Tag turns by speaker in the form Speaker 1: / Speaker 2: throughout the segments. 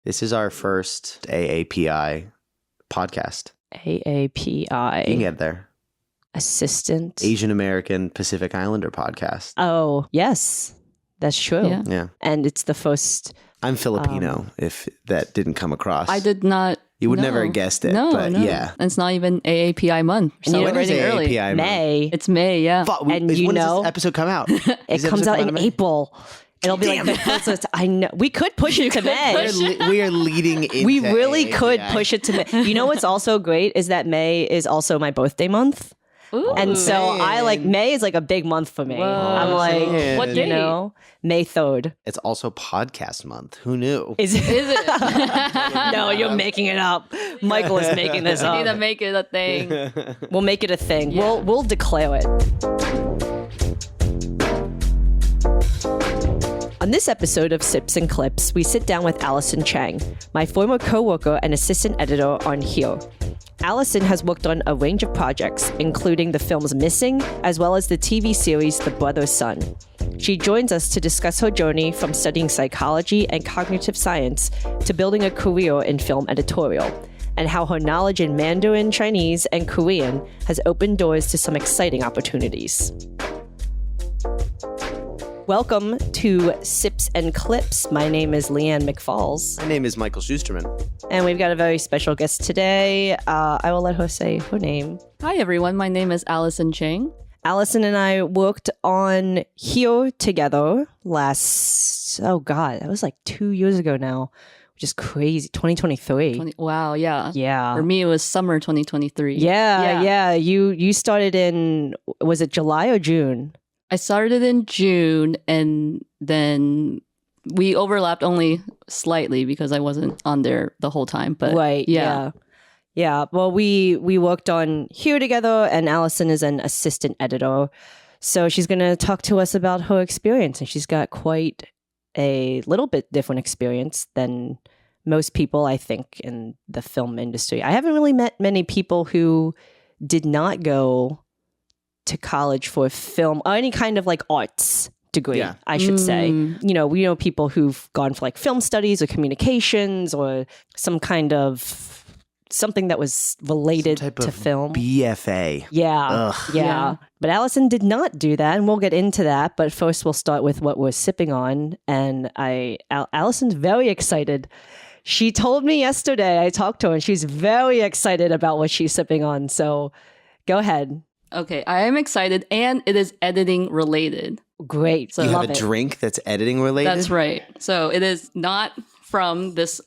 Speaker 1: This is our first AAPI podcast.
Speaker 2: AAPI.
Speaker 1: You can get there.
Speaker 2: Assistant.
Speaker 1: Asian American Pacific Islander podcast.
Speaker 2: Oh, yes. That's true.
Speaker 1: Yeah.
Speaker 2: And it's the first...
Speaker 1: I'm Filipino, if that didn't come across.
Speaker 3: I did not.
Speaker 1: You would never have guessed it, but yeah.
Speaker 3: And it's not even AAPI month.
Speaker 2: And
Speaker 1: When is AAPI?
Speaker 2: May.
Speaker 3: It's May, yeah.
Speaker 2: And
Speaker 1: when does this episode come out?
Speaker 2: It comes out in April. It'll be like the first. I know. We could push it to May.
Speaker 1: We are leading into
Speaker 2: We really could
Speaker 1: AAPI.
Speaker 2: push it to May. You know what's also great is that May is also my birthday month.
Speaker 3: Ooh.
Speaker 2: And so
Speaker 1: man.
Speaker 2: I like May is like a big month for me.
Speaker 3: Whoa.
Speaker 2: I'm like,
Speaker 1: Man.
Speaker 3: What
Speaker 2: you
Speaker 3: date?
Speaker 2: know, May 3rd.
Speaker 1: It's also podcast month. Who knew?
Speaker 2: Is it?
Speaker 3: Is it?
Speaker 2: No, you're making it up. Michael is making this
Speaker 3: We need to
Speaker 2: up.
Speaker 3: make it a thing.
Speaker 2: We'll make it a thing.
Speaker 3: Yeah.
Speaker 2: We'll declare it. On this episode of Sips and Clips, we sit down with Alison Chang, my former co-worker and assistant editor on Here. Alison has worked on a range of projects, including the films Missing, as well as the TV series The Brother's Son. She joins us to discuss her journey from studying psychology and cognitive science to building a career in film editorial, and how her knowledge in Mandarin, Chinese, and Korean has opened doors to some exciting opportunities. Welcome to Sips and Clips. My name is Leanne McFalls,
Speaker 1: My name is Michael Schusterman.
Speaker 2: and we've got a very special guest today. I will let her say her name.
Speaker 3: Hi, everyone. My name is Alison Chang.
Speaker 2: Allison and I worked on Here together that was like 2 years ago now, which is crazy. 2023.
Speaker 3: Wow, yeah.
Speaker 2: Yeah.
Speaker 3: For me, it was summer 2023.
Speaker 2: Yeah. You started in, was it July or June?
Speaker 3: I started in June, and then we overlapped only slightly because I wasn't on there the whole time. But
Speaker 2: Right.
Speaker 3: yeah.
Speaker 2: Yeah. Well, we worked on Here together, and Allison is an assistant editor. So she's going to talk to us about her experience, and she's got quite a little bit different experience than most people, I think, in the film industry. I haven't really met many people who did not go to college for film or any kind of like arts degree,
Speaker 1: Yeah.
Speaker 2: I should say. You know, we know people who've gone for like film studies or communications or some kind of something that was related
Speaker 1: Some type
Speaker 2: to
Speaker 1: of
Speaker 2: film.
Speaker 1: BFA.
Speaker 2: Yeah.
Speaker 1: Ugh.
Speaker 2: Yeah. But Allison did not do that, and we'll get into that. But first, we'll start with what we're sipping on. And Allison's very excited. She told me yesterday, I talked to her, and she's very excited about what she's sipping on. So go ahead.
Speaker 3: Okay, I am excited, and it is editing related.
Speaker 2: Great.
Speaker 3: So
Speaker 1: You
Speaker 2: Love
Speaker 1: have a
Speaker 2: it.
Speaker 1: drink that's editing related?
Speaker 3: That's right. So it is not from this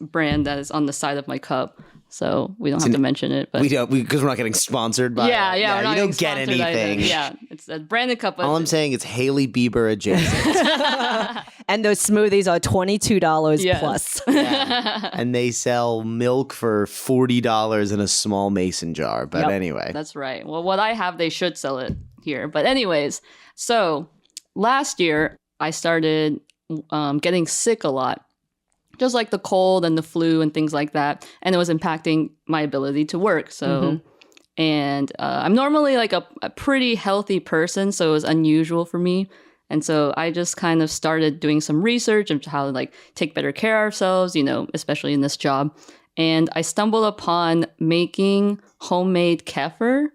Speaker 3: brand that is on the side of my cup. So we don't have to mention it. But
Speaker 1: We don't, because we're not getting sponsored by
Speaker 3: yeah,
Speaker 1: it.
Speaker 3: we're not
Speaker 1: you don't
Speaker 3: getting
Speaker 1: get
Speaker 3: sponsored
Speaker 1: anything.
Speaker 3: either. Yeah, it's a branded cup. But
Speaker 1: All I'm saying is Hailey Bieber adjacent.
Speaker 2: And those smoothies are $22
Speaker 3: Yes.
Speaker 2: plus.
Speaker 1: And they sell milk for $40 in a small mason jar. But
Speaker 2: Yep.
Speaker 1: anyway.
Speaker 3: That's right. Well, what I have, they should sell it here. But anyways, so last year I started getting sick a lot, just like the cold and the flu and things like that, and it was impacting my ability to work. So, and I'm normally like a pretty healthy person, so it was unusual for me. And so I just kind of started doing some research into how to like take better care of ourselves, you know, especially in this job. And I stumbled upon making homemade kefir.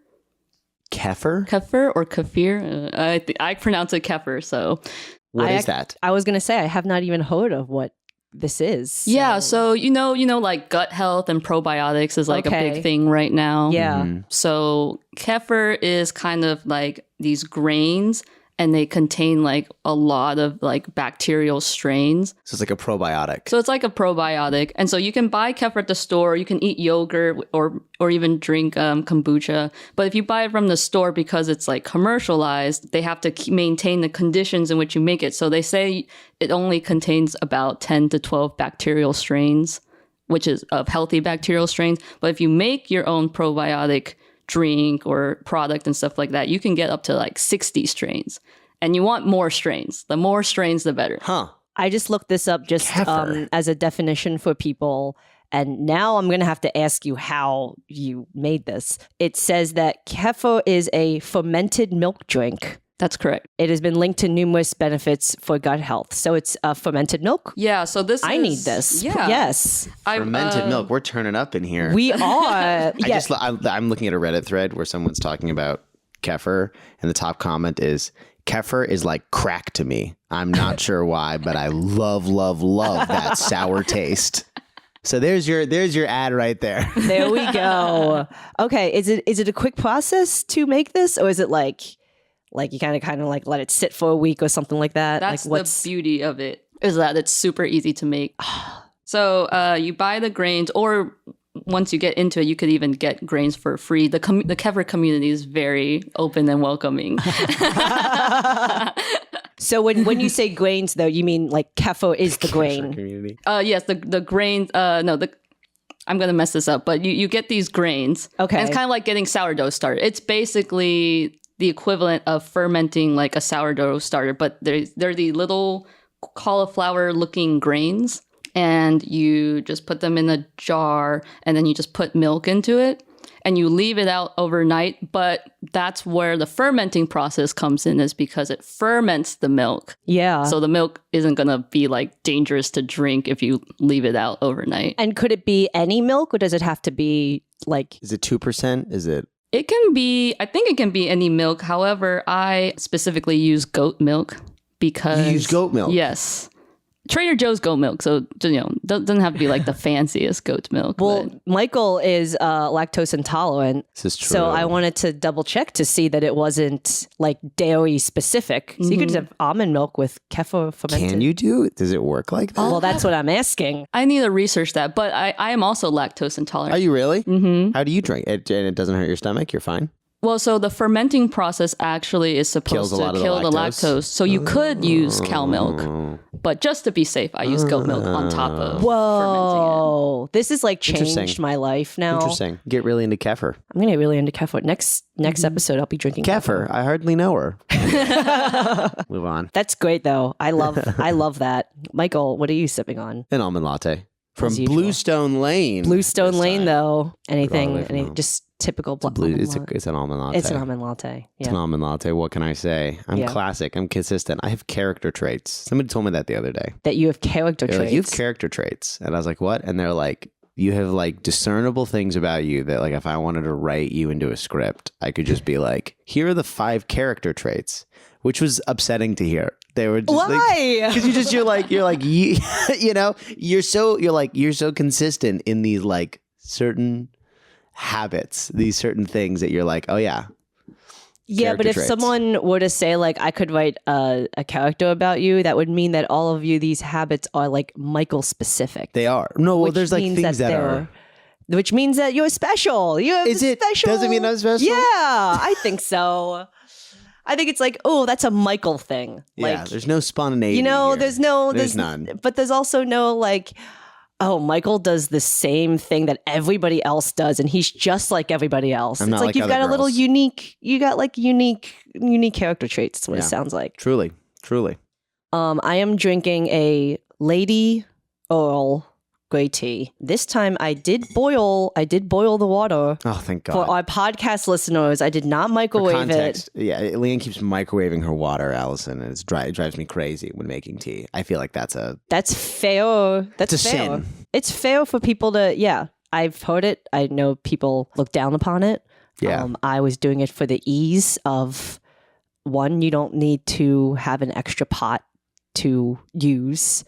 Speaker 1: Kefir?
Speaker 3: Kefir or kefir? I pronounce it kefir. So
Speaker 1: What is that?
Speaker 2: I was going to say, I have not even heard of what this is.
Speaker 3: yeah, so you know, like gut health and probiotics is like a
Speaker 2: Okay.
Speaker 3: big thing right now.
Speaker 2: Yeah.
Speaker 3: So kefir is kind of like these grains, and they contain like a lot of like bacterial strains.
Speaker 1: So it's like a probiotic.
Speaker 3: So it's like a probiotic. And so you can buy kefir at the store, you can eat yogurt or even drink kombucha. But if you buy it from the store, because it's like commercialized, they have to maintain the conditions in which you make it. So they say it only contains about 10 to 12 bacterial strains, which is of healthy bacterial strains. But if you make your own probiotic drink or product and stuff like that, you can get up to like 60 strains. And you want more strains. The more strains, the better.
Speaker 1: Huh.
Speaker 2: I just looked this up just
Speaker 1: Kefir.
Speaker 2: as a definition for people. And now I'm going to have to ask you how you made this. It says that kefir is a fermented milk drink
Speaker 3: That's correct.
Speaker 2: It has been linked to numerous benefits for gut health. So it's fermented milk.
Speaker 3: Yeah, so
Speaker 2: I need this.
Speaker 3: Yeah.
Speaker 2: Yes.
Speaker 1: Fermented milk. We're turning up in here.
Speaker 2: We are.
Speaker 1: I'm looking at a Reddit thread where someone's talking about kefir, and the top comment is, kefir is like crack to me. I'm not sure why, but I love that sour taste. So there's your ad right there.
Speaker 2: There we go. Okay, is it a quick process to make this, or is it like you kind of like let it sit for a week or something like that?
Speaker 3: That's
Speaker 2: like
Speaker 3: the beauty of it, is that it's super easy to make. So you buy the grains, or once you get into it, you could even get grains for free. The kefir community is very open and welcoming.
Speaker 2: So when you say grains, though, you mean like kefir is the grain?
Speaker 1: Community.
Speaker 3: Yes, the grains. No, I'm gonna mess this up, but you get these grains.
Speaker 2: Okay,
Speaker 3: and it's kind of like getting sourdough starter. It's basically the equivalent of fermenting like a sourdough starter, but they're the little cauliflower-looking grains, and you just put them in a jar, and then you just put milk into it, and you leave it out overnight. But that's where the fermenting process comes in, is because it ferments the milk.
Speaker 2: Yeah.
Speaker 3: So the milk isn't going to be like dangerous to drink if you leave it out overnight.
Speaker 2: And could it be any milk, or does it have to be like...
Speaker 1: Is it 2%? Is it?
Speaker 3: It can be, I think it can be any milk. However, I specifically use goat milk because...
Speaker 1: You use goat milk?
Speaker 3: Yes. Trader Joe's goat milk, so doesn't have to be like the fanciest goat milk.
Speaker 2: Well,
Speaker 3: but.
Speaker 2: Michael is lactose intolerant.
Speaker 1: This is true.
Speaker 2: So I wanted to double check to see that it wasn't like dairy specific. So you could just have almond milk with kefir fermented.
Speaker 1: Can you do it? Does it work like that?
Speaker 2: Well, that's what I'm asking.
Speaker 3: I need to research that, but I am also lactose intolerant.
Speaker 1: Are you really? Mm-hmm. How do you drink it? And it doesn't hurt your stomach? You're fine?
Speaker 3: Well, so the fermenting process actually is supposed to kill the lactose. So you could use cow milk, but just to be safe, I use goat milk on top of
Speaker 2: Whoa. This has like changed my life now.
Speaker 1: Interesting. Get really into kefir.
Speaker 2: I'm going to get really into kefir. Next episode, I'll be drinking
Speaker 1: Kefir. I hardly know her. Move on.
Speaker 2: That's great, though. I love that. Michael, what are you sipping on?
Speaker 1: An almond latte. From
Speaker 2: As usual.
Speaker 1: Bluestone Lane.
Speaker 2: Bluestone Lane,
Speaker 1: time.
Speaker 2: though. Anything,
Speaker 1: away from home.
Speaker 2: just typical black.
Speaker 1: It's an almond latte.
Speaker 2: It's an almond latte.
Speaker 1: It's
Speaker 2: Yeah.
Speaker 1: an almond latte. What can I say? I'm
Speaker 2: Yeah.
Speaker 1: classic. I'm consistent. I have character traits. Somebody told me that the other day.
Speaker 2: That you have character
Speaker 1: They're
Speaker 2: traits.
Speaker 1: like, you have character traits. And I was like, what? And they're like, you have like discernible things about you that like if I wanted to write you into a script, I could just be like, here are the 5 character traits, which was upsetting to hear. They were just
Speaker 2: Why?
Speaker 1: Because you're like you're so consistent in these like certain habits, these certain things that you're like, oh yeah.
Speaker 2: Yeah, but if
Speaker 1: traits.
Speaker 2: someone were to say like I could write a character about you, that would mean that all of you, these habits are like Michael specific.
Speaker 1: They are. No, well,
Speaker 2: Which
Speaker 1: there's like
Speaker 2: means
Speaker 1: things that are.
Speaker 2: Which means that you're special. You're
Speaker 1: Is it?
Speaker 2: special.
Speaker 1: Does it mean I'm special?
Speaker 2: Yeah, I think so. I think it's like, oh, that's a Michael thing.
Speaker 1: Yeah,
Speaker 2: Like,
Speaker 1: there's no spontaneity.
Speaker 2: you know,
Speaker 1: here.
Speaker 2: there's
Speaker 1: none.
Speaker 2: But there's also no like, oh, Michael does the same thing that everybody else does, and he's just like everybody else.
Speaker 1: I'm
Speaker 2: It's
Speaker 1: not
Speaker 2: like
Speaker 1: like
Speaker 2: you've
Speaker 1: other
Speaker 2: got a little
Speaker 1: girls.
Speaker 2: unique. You got like unique character traits. That's what it
Speaker 1: Yeah.
Speaker 2: sounds like.
Speaker 1: Truly.
Speaker 2: I am drinking a Lady Earl grey tea. This time I did boil the water.
Speaker 1: Oh, thank God.
Speaker 2: For our podcast listeners, I did not
Speaker 1: For
Speaker 2: microwave
Speaker 1: context, yeah, Leanne keeps microwaving her water, Allison, and it drives me crazy when making tea. I feel like that's fair.
Speaker 2: That's fair.
Speaker 1: It's a sin.
Speaker 2: It's fair for people to, yeah. I've heard it. I know people look down upon it.
Speaker 1: Yeah.
Speaker 2: I was doing it for the ease of, one, you don't need to have an extra pot to use.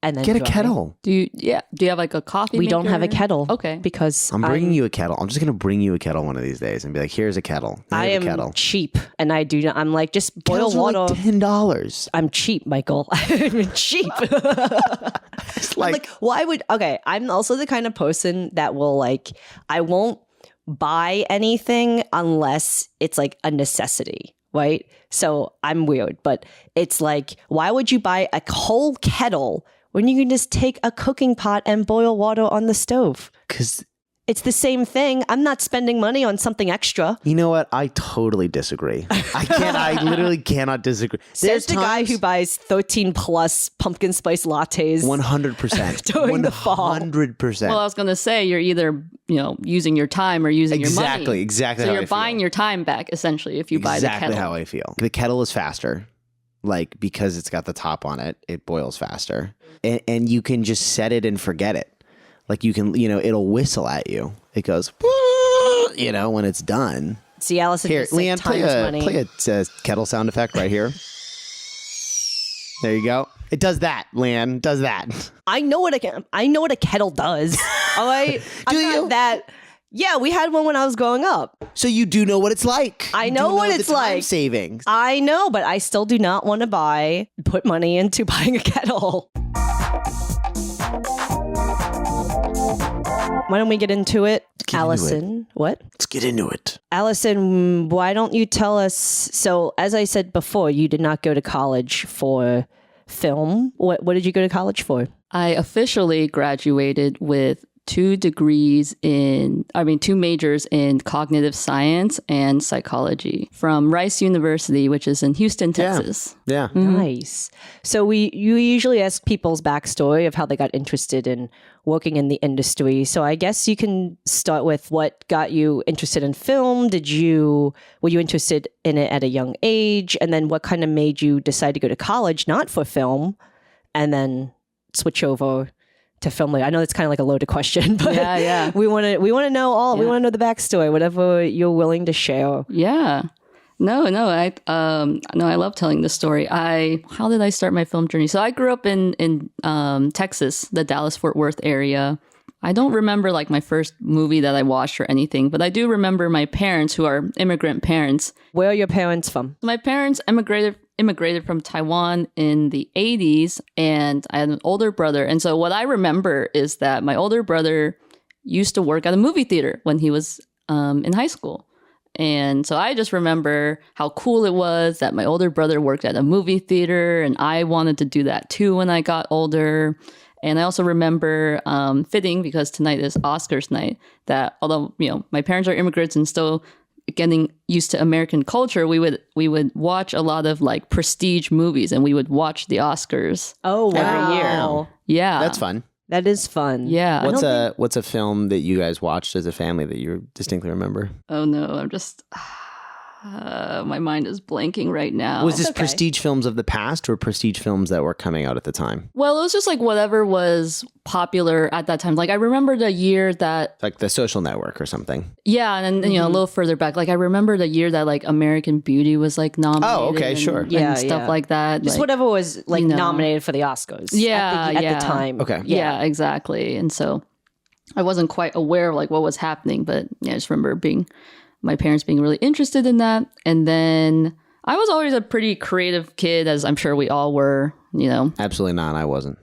Speaker 2: And then
Speaker 1: Get a
Speaker 2: dry.
Speaker 1: kettle.
Speaker 3: Do you have like a coffee
Speaker 2: We don't have a
Speaker 3: maker?
Speaker 2: kettle.
Speaker 3: Okay.
Speaker 2: Because
Speaker 1: I'm bringing you a kettle. I'm just going to bring you a kettle one of these days and be like, here's a kettle.
Speaker 2: I
Speaker 1: have
Speaker 2: am
Speaker 1: a kettle.
Speaker 2: cheap, and I do not. I'm like, just boil
Speaker 1: Kettles are
Speaker 2: water.
Speaker 1: like $10.
Speaker 2: I'm cheap, Michael. I'm cheap.
Speaker 1: It's
Speaker 2: I'm
Speaker 1: like,
Speaker 2: like, why would? Okay, I'm also the kind of person that will like, I won't buy anything unless it's like a necessity, right? So I'm weird, but it's like, why would you buy a whole kettle when you can just take a cooking pot and boil water on the stove?
Speaker 1: because
Speaker 2: It's the same thing. I'm not spending money on something extra.
Speaker 1: you know what? I totally disagree. I literally cannot disagree.
Speaker 2: Says the guy who buys 13 plus pumpkin spice lattes.
Speaker 1: 100%.
Speaker 2: During the fall.
Speaker 1: 100%.
Speaker 3: Well, I was gonna say you're either using your time or using your money.
Speaker 1: Exactly.
Speaker 3: So
Speaker 1: how
Speaker 3: you're
Speaker 1: I feel.
Speaker 3: buying your time back essentially if you buy the kettle.
Speaker 1: Exactly how I feel. The kettle is faster, like because it's got the top on it. It boils faster, and you can just set it and forget it. Like you can, it'll whistle at you. It goes, when it's done.
Speaker 2: See, Allison,
Speaker 1: Here,
Speaker 2: just like
Speaker 1: Leanne, play
Speaker 2: money.
Speaker 1: a kettle sound effect right here. There you go. It does that, Leanne. Does that.
Speaker 2: I know what a kettle does. All right.
Speaker 1: Do you?
Speaker 2: That. Yeah, we had one when I was growing up.
Speaker 1: So you do know what it's like.
Speaker 2: I know what it's like.
Speaker 1: Savings.
Speaker 2: I know, but I still do not want to put money into buying a kettle. Why don't we get into it? Allison, what?
Speaker 1: Let's get into it.
Speaker 2: Allison, why don't you tell us? So, as I said before, you did not go to college for film. What did you go to college for?
Speaker 3: I officially graduated with two majors in cognitive science and psychology from Rice University, which is in Houston, Texas.
Speaker 1: Yeah.
Speaker 2: Nice. So you usually ask people's backstory of how they got interested in working in the industry. So I guess you can start with what got you interested in film. Were you interested in it at a young age? And then what kind of made you decide to go to college, not for film, and then switch over to film later? I know it's kind of like a loaded question, but
Speaker 3: yeah.
Speaker 2: we want to know all. Yeah. We want to know the backstory, whatever you're willing to share.
Speaker 3: Yeah. No, I love telling this story. How did I start my film journey? So I grew up in Texas, the Dallas-Fort Worth area. I don't remember like my first movie that I watched or anything, but I do remember my parents, who are immigrant parents.
Speaker 2: Where are your parents from?
Speaker 3: My parents immigrated from Taiwan in the 80s, and I had an older brother. And so what I remember is that my older brother used to work at a movie theater when he was in high school. And so I just remember how cool it was that my older brother worked at a movie theater, and I wanted to do that too when I got older. And I also remember fitting, because tonight is Oscars night, that although my parents are immigrants and still getting used to American culture, we would watch a lot of like prestige movies, and we would watch the Oscars.
Speaker 2: Oh, wow.
Speaker 3: Every year. Yeah,
Speaker 1: That's fun.
Speaker 2: That is fun.
Speaker 3: Yeah.
Speaker 1: What's a film that you guys watched as a family that you distinctly remember?
Speaker 3: Oh no, I'm just my mind is blanking right now.
Speaker 1: Was this prestige films of the past or prestige films that were coming out at the time?
Speaker 3: Well, it was just like whatever was popular at that time. Like I remember the year that
Speaker 1: like The Social Network or something.
Speaker 3: Yeah, and then a little further back, like I remember the year that like American Beauty was like nominated.
Speaker 1: Oh, okay, sure.
Speaker 3: And stuff like that.
Speaker 2: Just
Speaker 3: like,
Speaker 2: whatever was like nominated for the Oscars.
Speaker 3: Yeah,
Speaker 2: at the time.
Speaker 1: Okay.
Speaker 3: Yeah, exactly. And so I wasn't quite aware of like what was happening, but I just remember my parents being really interested in that. And then I was always a pretty creative kid, as I'm sure we all were,
Speaker 1: Absolutely not. I wasn't.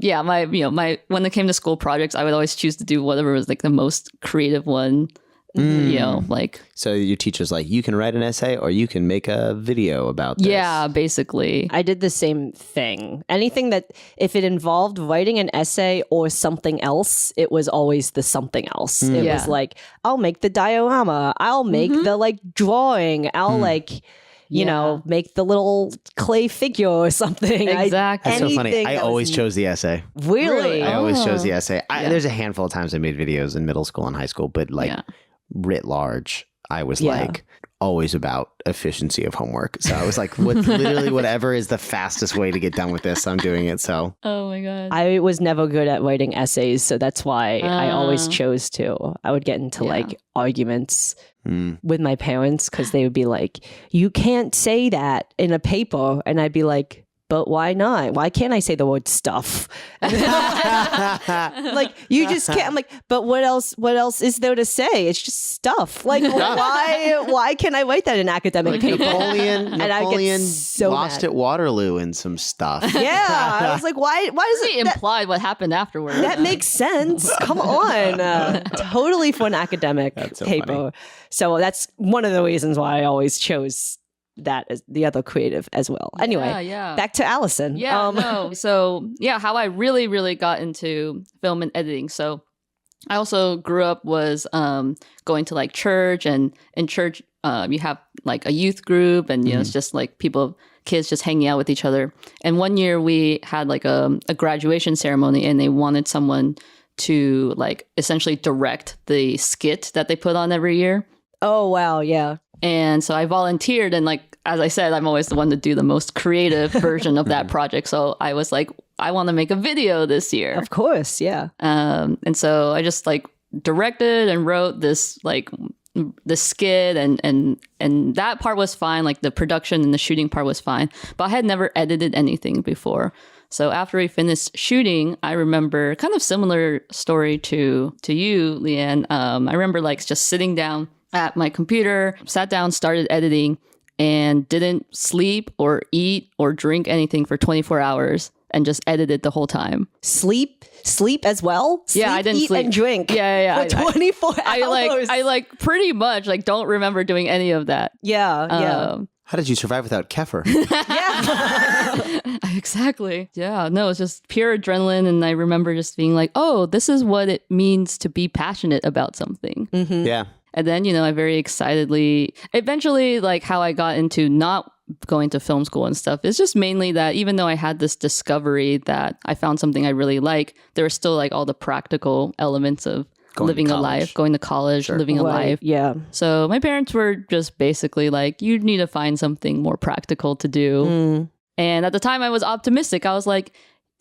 Speaker 3: Yeah, when it came to school projects, I would always choose to do whatever was like the most creative one. Like.
Speaker 1: So your teacher's like, you can write an essay or you can make a video about this.
Speaker 3: Yeah, basically.
Speaker 2: I did the same thing. Anything that, if it involved writing an essay or something else, it was always the something else. It was like, I'll make the diorama. I'll make the like drawing. I'll make the little clay figure or something.
Speaker 3: Exactly.
Speaker 1: That's so funny. I always chose the essay.
Speaker 2: Really?
Speaker 1: I always chose the essay. There's a handful of times I made videos in middle school and high school, but like writ large, I was like always about efficiency of homework. So I was like, literally whatever is the fastest way to get done with this, I'm doing it. So
Speaker 3: Oh my God.
Speaker 2: I was never good at writing essays, so that's why I always chose to. I would get into like arguments with my parents because they would be like, you can't say that in a paper. And I'd be like, but why not? Why can't I say the word stuff? Like, you just can't. I'm like, but what else is there to say? It's just stuff. Like, why can't I write that in academic paper?
Speaker 1: Napoleon
Speaker 2: And I get so
Speaker 1: lost
Speaker 2: mad.
Speaker 1: at Waterloo in some stuff.
Speaker 2: Yeah. I was like, why does
Speaker 3: It implied what happened afterwards.
Speaker 2: that makes sense. Come on. Totally for an academic
Speaker 1: so
Speaker 2: paper.
Speaker 1: funny.
Speaker 2: So that's one of the reasons why I always chose that as the other creative as well. Anyway, back to Allison.
Speaker 3: So how I really, really got into film and editing. So I also grew up was going to like church, and in church you have like a youth group, and it's just like kids just hanging out with each other. And one year we had like a graduation ceremony, and they wanted someone to like essentially direct the skit that they put on every year.
Speaker 2: Oh, wow. Yeah.
Speaker 3: And so I volunteered, and like, as I said, I'm always the one to do the most creative version of that project. So I was like, I want to make a video this year.
Speaker 2: Of course. Yeah.
Speaker 3: And so I just like directed and wrote this like the skit, and that part was fine. Like the production and the shooting part was fine, but I had never edited anything before. So after we finished shooting, I remember kind of similar story to you, Leanne. I remember like just sitting down at my computer, sat down, started editing, and didn't sleep or eat or drink anything for 24 hours and just edited the whole time.
Speaker 2: Sleep as well?
Speaker 3: Yeah, I didn't
Speaker 2: eat
Speaker 3: sleep
Speaker 2: and drink.
Speaker 3: Yeah.
Speaker 2: For 24 hours.
Speaker 3: I like pretty much like don't remember doing any of that.
Speaker 2: Yeah.
Speaker 1: How did you survive without kefir?
Speaker 3: Exactly. Yeah. No, it's just pure adrenaline. And I remember just being like, oh, this is what it means to be passionate about something.
Speaker 2: Mm-hmm.
Speaker 1: Yeah.
Speaker 3: And then, I very excitedly, eventually, like how I got into not going to film school and stuff is just mainly that even though I had this discovery that I found something I really like, there were still like all the practical elements of living a life, going to college, living a life.
Speaker 2: Yeah.
Speaker 3: So my parents were just basically like, you need to find something more practical to do. And at the time I was optimistic. I was like,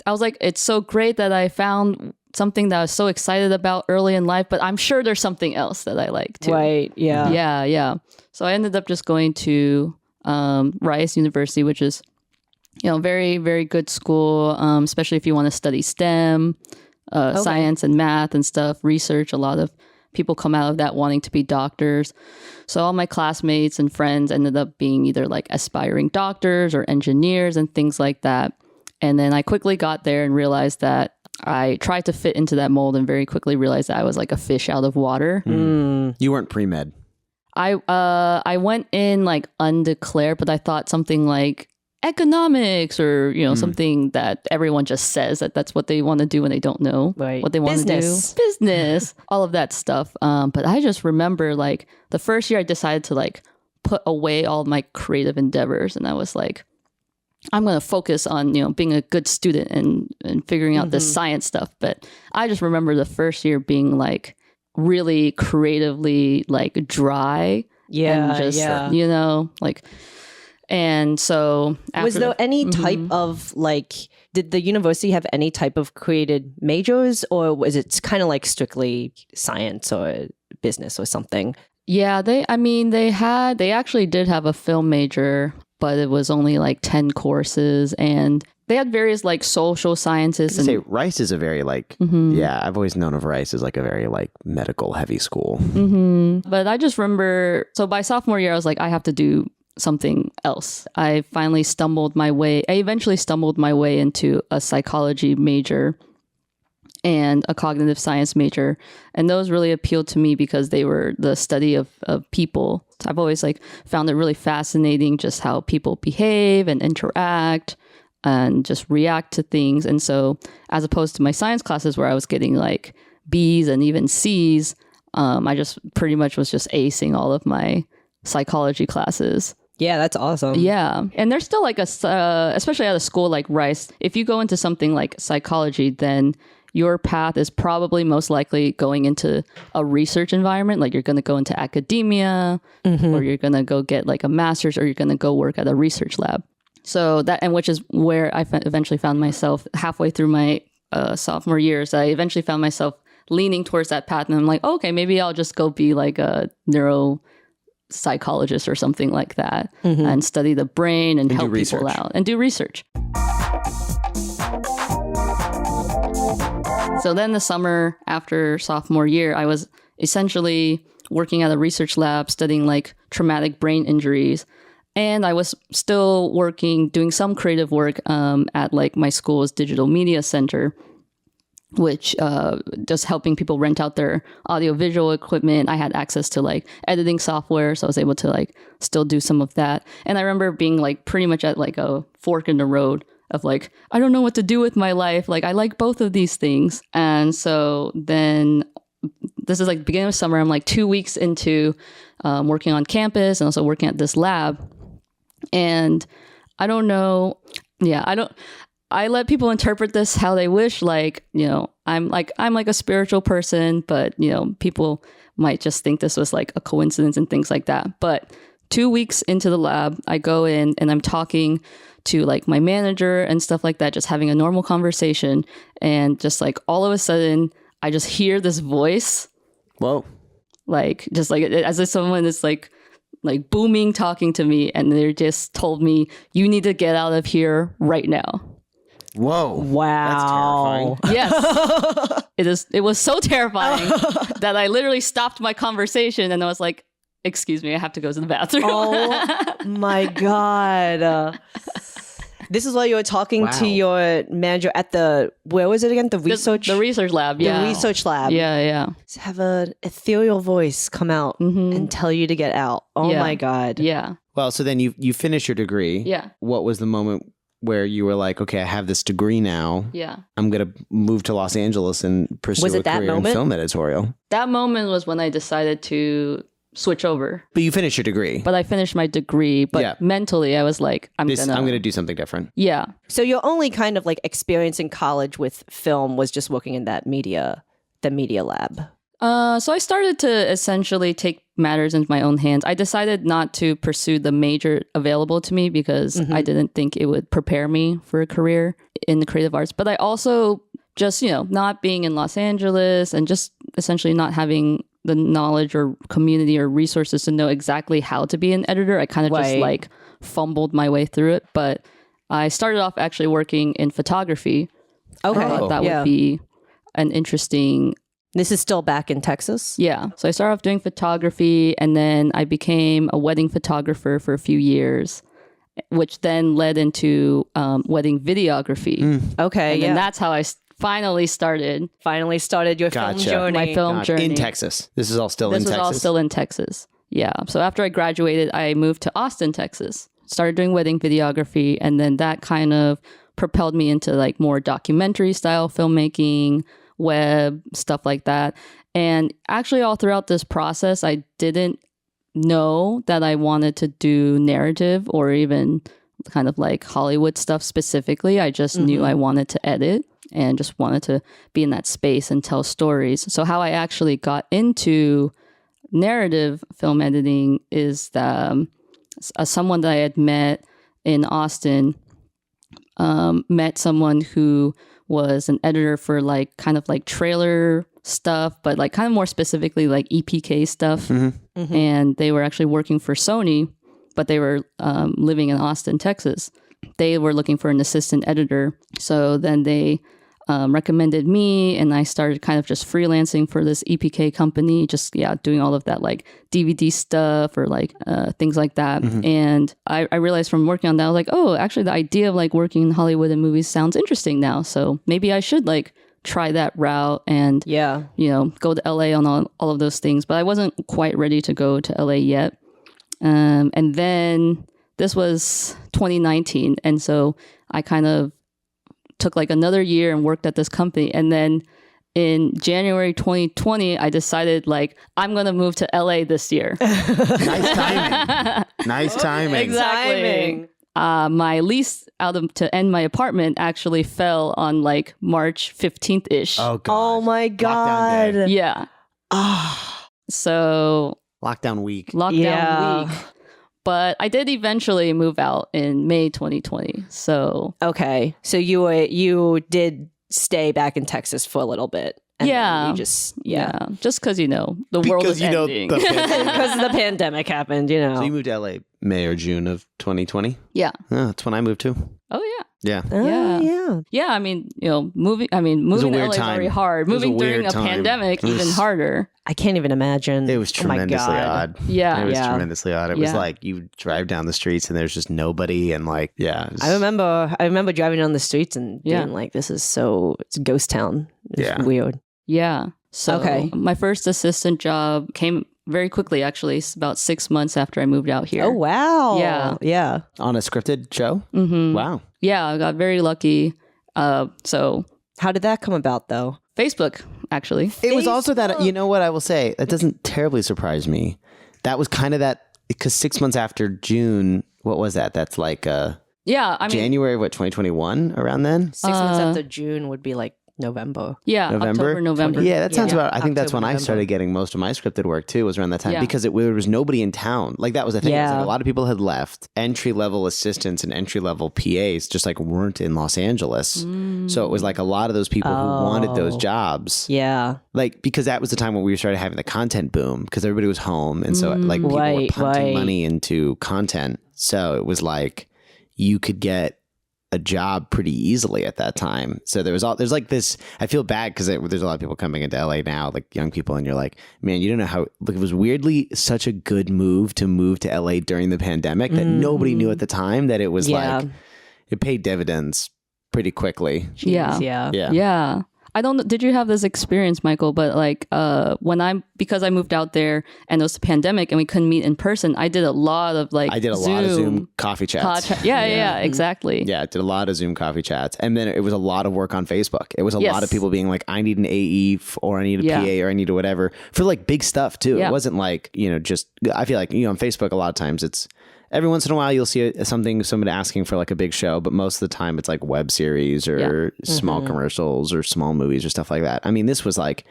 Speaker 3: it's so great that I found something that I was so excited about early in life, but I'm sure there's something else that I like too.
Speaker 2: Right. Yeah.
Speaker 3: Yeah. So I ended up just going to Rice University, which is, very, very good school, especially if you want to study STEM, science and math and stuff, research. A lot of people come out of that wanting to be doctors. So all my classmates and friends ended up being either like aspiring doctors or engineers and things like that. And then I quickly got there and realized that I tried to fit into that mold and very quickly realized that I was like a fish out of water.
Speaker 1: You weren't pre-med.
Speaker 3: I went in like undeclared, but I thought something like economics or, something that everyone just says that that's what they want to do when they don't know what they want to do. Business, all of that stuff. But I just remember like the first year I decided to like put away all my creative endeavors. And I was like, I'm going to focus on, being a good student and figuring out this science stuff. But I just remember the first year being like really creatively like dry.
Speaker 2: Yeah.
Speaker 3: And just, like, and so after
Speaker 2: was there any type of like, did the university have any type of created majors, or was it kind of like strictly science or business or something?
Speaker 3: Yeah, they actually did have a film major, but it was only like 10 courses, and they had various like social sciences.
Speaker 1: Say Rice is a very like, I've always known of Rice as like a very like medical heavy school.
Speaker 3: But I just remember, so by sophomore year, I was like, I have to do something else. I eventually stumbled my way into a psychology major and a cognitive science major. And those really appealed to me because they were the study of people. So I've always like found it really fascinating just how people behave and interact and just react to things. And so as opposed to my science classes where I was getting like B's and even C's, I just pretty much was just acing all of my psychology classes.
Speaker 2: Yeah, that's awesome.
Speaker 3: Yeah. And there's still like especially at a school like Rice, if you go into something like psychology, then your path is probably most likely going into a research environment. Like you're going to go into academia or you're going to go get like a master's or you're going to go work at a research lab. So and which is where I eventually found myself halfway through my sophomore years. I eventually found myself leaning towards that path. And I'm like, okay, maybe I'll just go be like a neuropsychologist or something like that and study the brain and help people out and do research. So then the summer after sophomore year, I was essentially working at a research lab studying like traumatic brain injuries. And I was still doing some creative work at like my school's digital media center, which just helping people rent out their audiovisual equipment. I had access to like editing software, so I was able to like still do some of that. And I remember being like pretty much at like a fork in the road of like, I don't know what to do with my life. Like I like both of these things. And so then this is like beginning of summer. I'm like 2 weeks into working on campus and also working at this lab. And I don't know. Yeah, I let people interpret this how they wish. Like, I'm like a spiritual person, but people might just think this was like a coincidence and things like that. But 2 weeks into the lab, I go in and I'm talking to like my manager and stuff like that, just having a normal conversation. And just like all of a sudden, I just hear this voice.
Speaker 1: Whoa.
Speaker 3: Like, just like as if someone is like booming talking to me. And they just told me, you need to get out of here right now.
Speaker 1: Whoa.
Speaker 2: Wow.
Speaker 1: That's terrifying.
Speaker 3: Yes. It was so terrifying that I literally stopped my conversation and I was like, excuse me, I have to go to the bathroom.
Speaker 2: Oh my God. This is why you were talking to your manager at where was it again? The research
Speaker 3: lab. Yeah.
Speaker 2: The research lab.
Speaker 3: Yeah.
Speaker 2: To have an ethereal voice come out and tell you to get out. Oh my God.
Speaker 3: Yeah.
Speaker 1: Well, so then you finish your degree.
Speaker 3: Yeah.
Speaker 1: What was the moment where you were like, okay, I have this degree now.
Speaker 3: Yeah.
Speaker 1: I'm going to move to Los Angeles and pursue a career in film editorial.
Speaker 3: That moment was when I decided to switch over.
Speaker 1: But you finished your degree.
Speaker 3: But I finished my degree. But mentally, I was like, I'm going
Speaker 1: to do something different.
Speaker 3: Yeah.
Speaker 2: So your only kind of like experience in college with film was just working in the media lab.
Speaker 3: So I started to essentially take matters into my own hands. I decided not to pursue the major available to me because I didn't think it would prepare me for a career in the creative arts. But I also just, not being in Los Angeles and just essentially not having the knowledge or community or resources to know exactly how to be an editor. I kind of just like fumbled my way through it. But I started off actually working in photography.
Speaker 2: Okay.
Speaker 3: I thought that would be an interesting...
Speaker 2: This is still back in Texas?
Speaker 3: Yeah. So I started off doing photography and then I became a wedding photographer for a few years, which then led into wedding videography.
Speaker 2: Okay.
Speaker 3: And then that's how I finally started
Speaker 2: your film journey.
Speaker 3: My film journey.
Speaker 1: In Texas. This is all still in Texas?
Speaker 3: This was all still in Texas. Yeah. So after I graduated, I moved to Austin, Texas, started doing wedding videography. And then that kind of propelled me into like more documentary style filmmaking, web, stuff like that. And actually all throughout this process, I didn't know that I wanted to do narrative or even kind of like Hollywood stuff specifically. I just knew I wanted to edit and just wanted to be in that space and tell stories. So how I actually got into narrative film editing is that someone that I had met in Austin met someone who was an editor for like kind of like trailer stuff, but like kind of more specifically like EPK stuff. And they were actually working for Sony, but they were living in Austin, Texas. They were looking for an assistant editor. So then they recommended me and I started kind of just freelancing for this EPK company, just doing all of that like DVD stuff or like things like that. And I realized from working on that, I was like, oh, actually the idea of like working in Hollywood and movies sounds interesting now. So maybe I should like try that route and go to LA on all of those things. But I wasn't quite ready to go to LA yet. And then this was 2019. And so I kind of took like another year and worked at this company. And then in January 2020, I decided like, I'm going to move to LA this year.
Speaker 1: Nice timing. Nice timing.
Speaker 3: Exactly. My lease to end my apartment actually fell on like March 15th-ish.
Speaker 1: Oh, God.
Speaker 2: Oh, my God.
Speaker 1: Lockdown day.
Speaker 3: Yeah. So...
Speaker 1: Lockdown week.
Speaker 3: Lockdown week. But I did eventually move out in May 2020. So
Speaker 2: okay, so you did stay back in Texas for a little bit. And then you just
Speaker 3: because the world is ending
Speaker 1: because
Speaker 2: the pandemic happened.
Speaker 1: So you moved to LA May or June of 2020.
Speaker 3: Yeah,
Speaker 1: that's when I moved too.
Speaker 3: Oh yeah.
Speaker 2: Yeah.
Speaker 3: I mean, moving to LA is very hard. Moving during a pandemic, even harder.
Speaker 2: I can't even imagine.
Speaker 1: It was tremendously odd.
Speaker 3: Yeah.
Speaker 1: It was tremendously odd. It was like you drive down the streets and there's just nobody and like,
Speaker 2: I remember driving down the streets and being like, this is it's a ghost town. It's weird.
Speaker 3: Yeah. So my first assistant job came very quickly, actually. It's about 6 months after I moved out here.
Speaker 2: Oh, wow.
Speaker 3: Yeah.
Speaker 1: On a scripted show?
Speaker 3: Mm-hmm.
Speaker 1: Wow.
Speaker 3: Yeah, I got very lucky. So
Speaker 2: how did that come about, though?
Speaker 3: Facebook, actually.
Speaker 1: It was also that, you know what I will say? That doesn't terribly surprise me. That was kind of that, because 6 months after June, what was that? That's like
Speaker 3: Yeah, I mean,
Speaker 1: January of 2021, around then?
Speaker 2: 6 months after June would be like November.
Speaker 3: yeah, October, November.
Speaker 1: Yeah, that sounds
Speaker 2: Yeah.
Speaker 1: about. I think that's
Speaker 2: October,
Speaker 1: when I
Speaker 2: November.
Speaker 1: started getting most of my scripted work too. Was around that time
Speaker 3: Yeah.
Speaker 1: because there was nobody in town. Like that was the thing. It was
Speaker 2: Yeah.
Speaker 1: like a lot of people had left. Entry level assistants and entry level PAs just like weren't in Los Angeles. So it was like a lot of those people who wanted those jobs.
Speaker 2: Yeah.
Speaker 1: Like because that was the time when we started having the content boom because everybody was home and so like people were
Speaker 2: Right,
Speaker 1: punting
Speaker 2: right.
Speaker 1: money into content. So it was like you could get a job pretty easily at that time. So there's like this, I feel bad because there's a lot of people coming into LA now, like young people, and you're like, man, you don't know how, like, it was weirdly such a good move to LA during the pandemic that nobody knew at the time that it was
Speaker 2: Yeah.
Speaker 1: like, it paid dividends pretty quickly.
Speaker 3: Yeah.
Speaker 2: Yeah.
Speaker 1: Yeah.
Speaker 3: Yeah. I don't know. Did you have this experience, Michael? But like because I moved out there and it was the pandemic and we couldn't meet in person, I did a lot of like
Speaker 1: I did a lot of Zoom coffee chats.
Speaker 3: Yeah, exactly.
Speaker 1: Yeah, I did a lot of Zoom coffee chats. And then it was a lot of work on Facebook. It was a
Speaker 3: Yes.
Speaker 1: lot of people being like, I need an AE or I need a
Speaker 3: Yeah.
Speaker 1: PA or I need a whatever for like big stuff too.
Speaker 3: Yeah.
Speaker 1: It wasn't like, just, I feel like, on Facebook, a lot of times it's every once in a while you'll see somebody asking for like a big show, but most of the time it's like web series or small commercials or small movies or stuff like that. I mean, this was like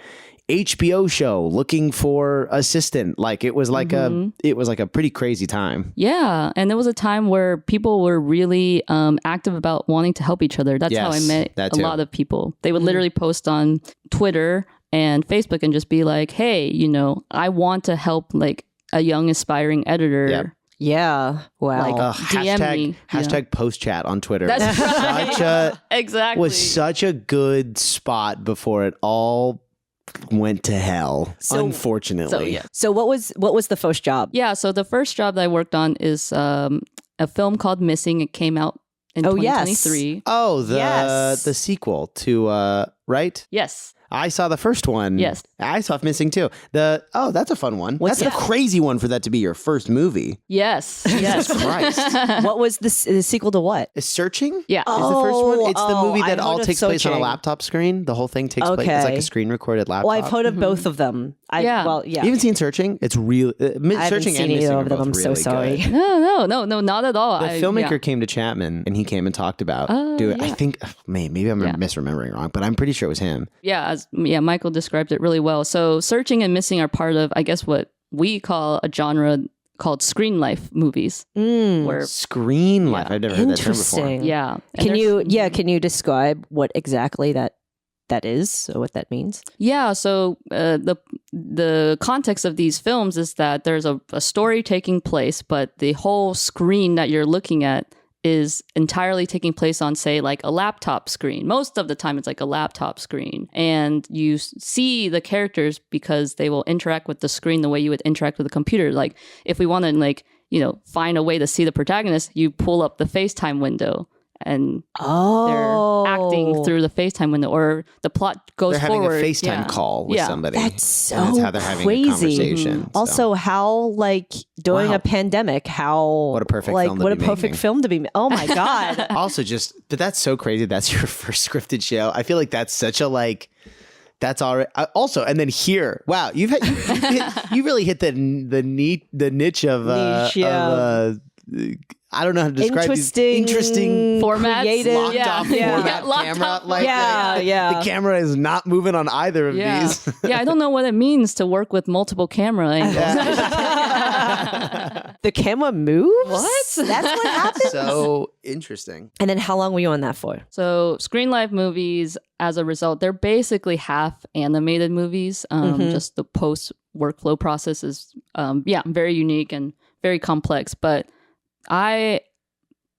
Speaker 1: HBO show looking for assistant. Like it was like a pretty crazy time.
Speaker 3: Yeah, and there was a time where people were really active about wanting to help each other. That's how I
Speaker 1: Yes,
Speaker 3: met
Speaker 1: that
Speaker 3: a
Speaker 1: too.
Speaker 3: lot of people. They would literally post on Twitter and Facebook and just be like, "Hey, I want to help like a young aspiring editor."
Speaker 1: Yep.
Speaker 2: Yeah. Wow.
Speaker 3: Like, DM me.
Speaker 1: Hashtag post chat on Twitter.
Speaker 3: That's right.
Speaker 1: Such a
Speaker 3: Exactly.
Speaker 1: was such a good spot before it all went to hell. Unfortunately.
Speaker 3: So yeah.
Speaker 2: So what was the first job?
Speaker 3: Yeah, so the first job that I worked on is a film called Missing. It came out in
Speaker 2: Oh, yes.
Speaker 3: 2023.
Speaker 1: Oh,
Speaker 2: Yes.
Speaker 1: the sequel to right?
Speaker 3: Yes.
Speaker 1: I saw the first one.
Speaker 3: Yes.
Speaker 1: I saw Missing too. That's a fun one. That's a crazy one for that to be your first movie.
Speaker 3: Yes. Yes.
Speaker 1: Christ.
Speaker 2: What was the sequel to what?
Speaker 1: Is Searching?
Speaker 3: Yeah.
Speaker 1: Is the first one? It's the movie
Speaker 2: I
Speaker 1: that all
Speaker 2: heard of
Speaker 1: takes place on a
Speaker 2: Searching.
Speaker 1: laptop screen. The whole thing takes place. It's like
Speaker 2: Okay.
Speaker 1: a screen recorded laptop.
Speaker 2: Well, I've heard of both of them.
Speaker 3: Yeah.
Speaker 2: Yeah.
Speaker 1: You haven't seen Searching? It's real.
Speaker 2: I haven't
Speaker 1: Searching
Speaker 2: seen
Speaker 1: and Missing
Speaker 2: either
Speaker 1: are
Speaker 2: of them.
Speaker 1: both
Speaker 2: I'm so
Speaker 1: really
Speaker 2: sorry.
Speaker 1: good.
Speaker 3: No, not at all.
Speaker 1: The filmmaker came to Chapman and he came and talked about doing. I think maybe I'm misremembering wrong, but I'm pretty sure it was him.
Speaker 3: Michael described it really well. So Searching and Missing are part of, I guess, what we call a genre called screen life movies. Where
Speaker 1: Screen life. I've never heard that term before.
Speaker 2: Interesting.
Speaker 3: yeah. And
Speaker 2: Can
Speaker 3: there's-
Speaker 2: can you describe what exactly that is or what that means?
Speaker 3: Yeah, so the context of these films is that there's a story taking place, but the whole screen that you're looking at is entirely taking place on, say, like a laptop screen. Most of the time it's like a laptop screen. And you see the characters because they will interact with the screen the way you would interact with a computer. Like if we want to find a way to see the protagonist, you pull up the FaceTime window and they're acting through the FaceTime window, or the plot goes
Speaker 1: They're having
Speaker 3: forward.
Speaker 1: a FaceTime call with somebody.
Speaker 2: That's so
Speaker 1: And that's how they're having
Speaker 2: crazy.
Speaker 1: a conversation. So.
Speaker 2: Also, how during
Speaker 1: Wow.
Speaker 2: a pandemic,
Speaker 1: What a perfect film to
Speaker 2: what a
Speaker 1: be
Speaker 2: perfect
Speaker 1: making.
Speaker 2: film to be. Oh my god!
Speaker 1: Also, but that's so crazy. That's your first scripted show. I feel like that's such a That's already also, and then here, wow, you really hit the niche of
Speaker 2: Niche, yeah.
Speaker 1: I don't know how to describe these interesting
Speaker 3: Formats.
Speaker 2: creative,
Speaker 1: locked off
Speaker 3: Yeah.
Speaker 1: format camera.
Speaker 2: Yeah.
Speaker 1: The camera is not moving on either of
Speaker 3: Yeah.
Speaker 1: these.
Speaker 3: Yeah, I don't know what it means to work with multiple camera angles.
Speaker 2: The camera moves.
Speaker 3: What?
Speaker 2: That's what happened.
Speaker 1: So interesting.
Speaker 2: And then, how long were you on that for?
Speaker 3: So Screen Life movies, as a result, they're basically half animated movies. Just the post workflow process is, very unique and very complex. But I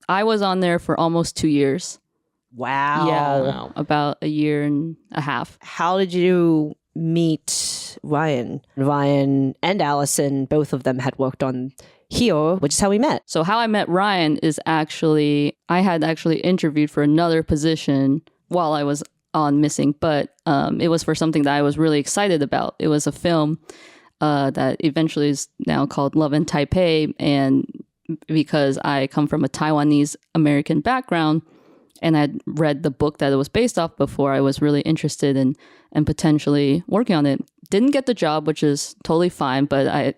Speaker 3: was on there for almost 2 years.
Speaker 2: Wow.
Speaker 3: Yeah, about a year and a half.
Speaker 2: How did you meet Ryan? Ryan and Allison, both of them had worked on Here, which is how we met.
Speaker 3: So how I met Ryan is I had actually interviewed for another position while I was on Missing, but it was for something that I was really excited about. It was a film that eventually is now called Love in Taipei, and because I come from a Taiwanese American background, and I'd read the book that it was based off before, I was really interested in and potentially working on it. Didn't get the job, which is totally fine, but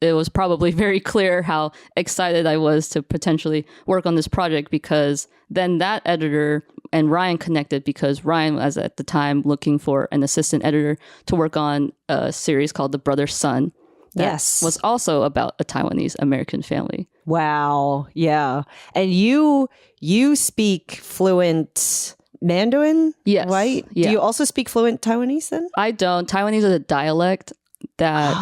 Speaker 3: it was probably very clear how excited I was to potentially work on this project, because then that editor and Ryan connected, because Ryan was at the time looking for an assistant editor to work on a series called The Brother's Son. That was also about a Taiwanese American family.
Speaker 2: Wow. Yeah. And you speak fluent Mandarin?
Speaker 3: Yes.
Speaker 2: Right?
Speaker 3: Yeah.
Speaker 2: Do you also speak fluent Taiwanese then?
Speaker 3: I don't. Taiwanese is a dialect that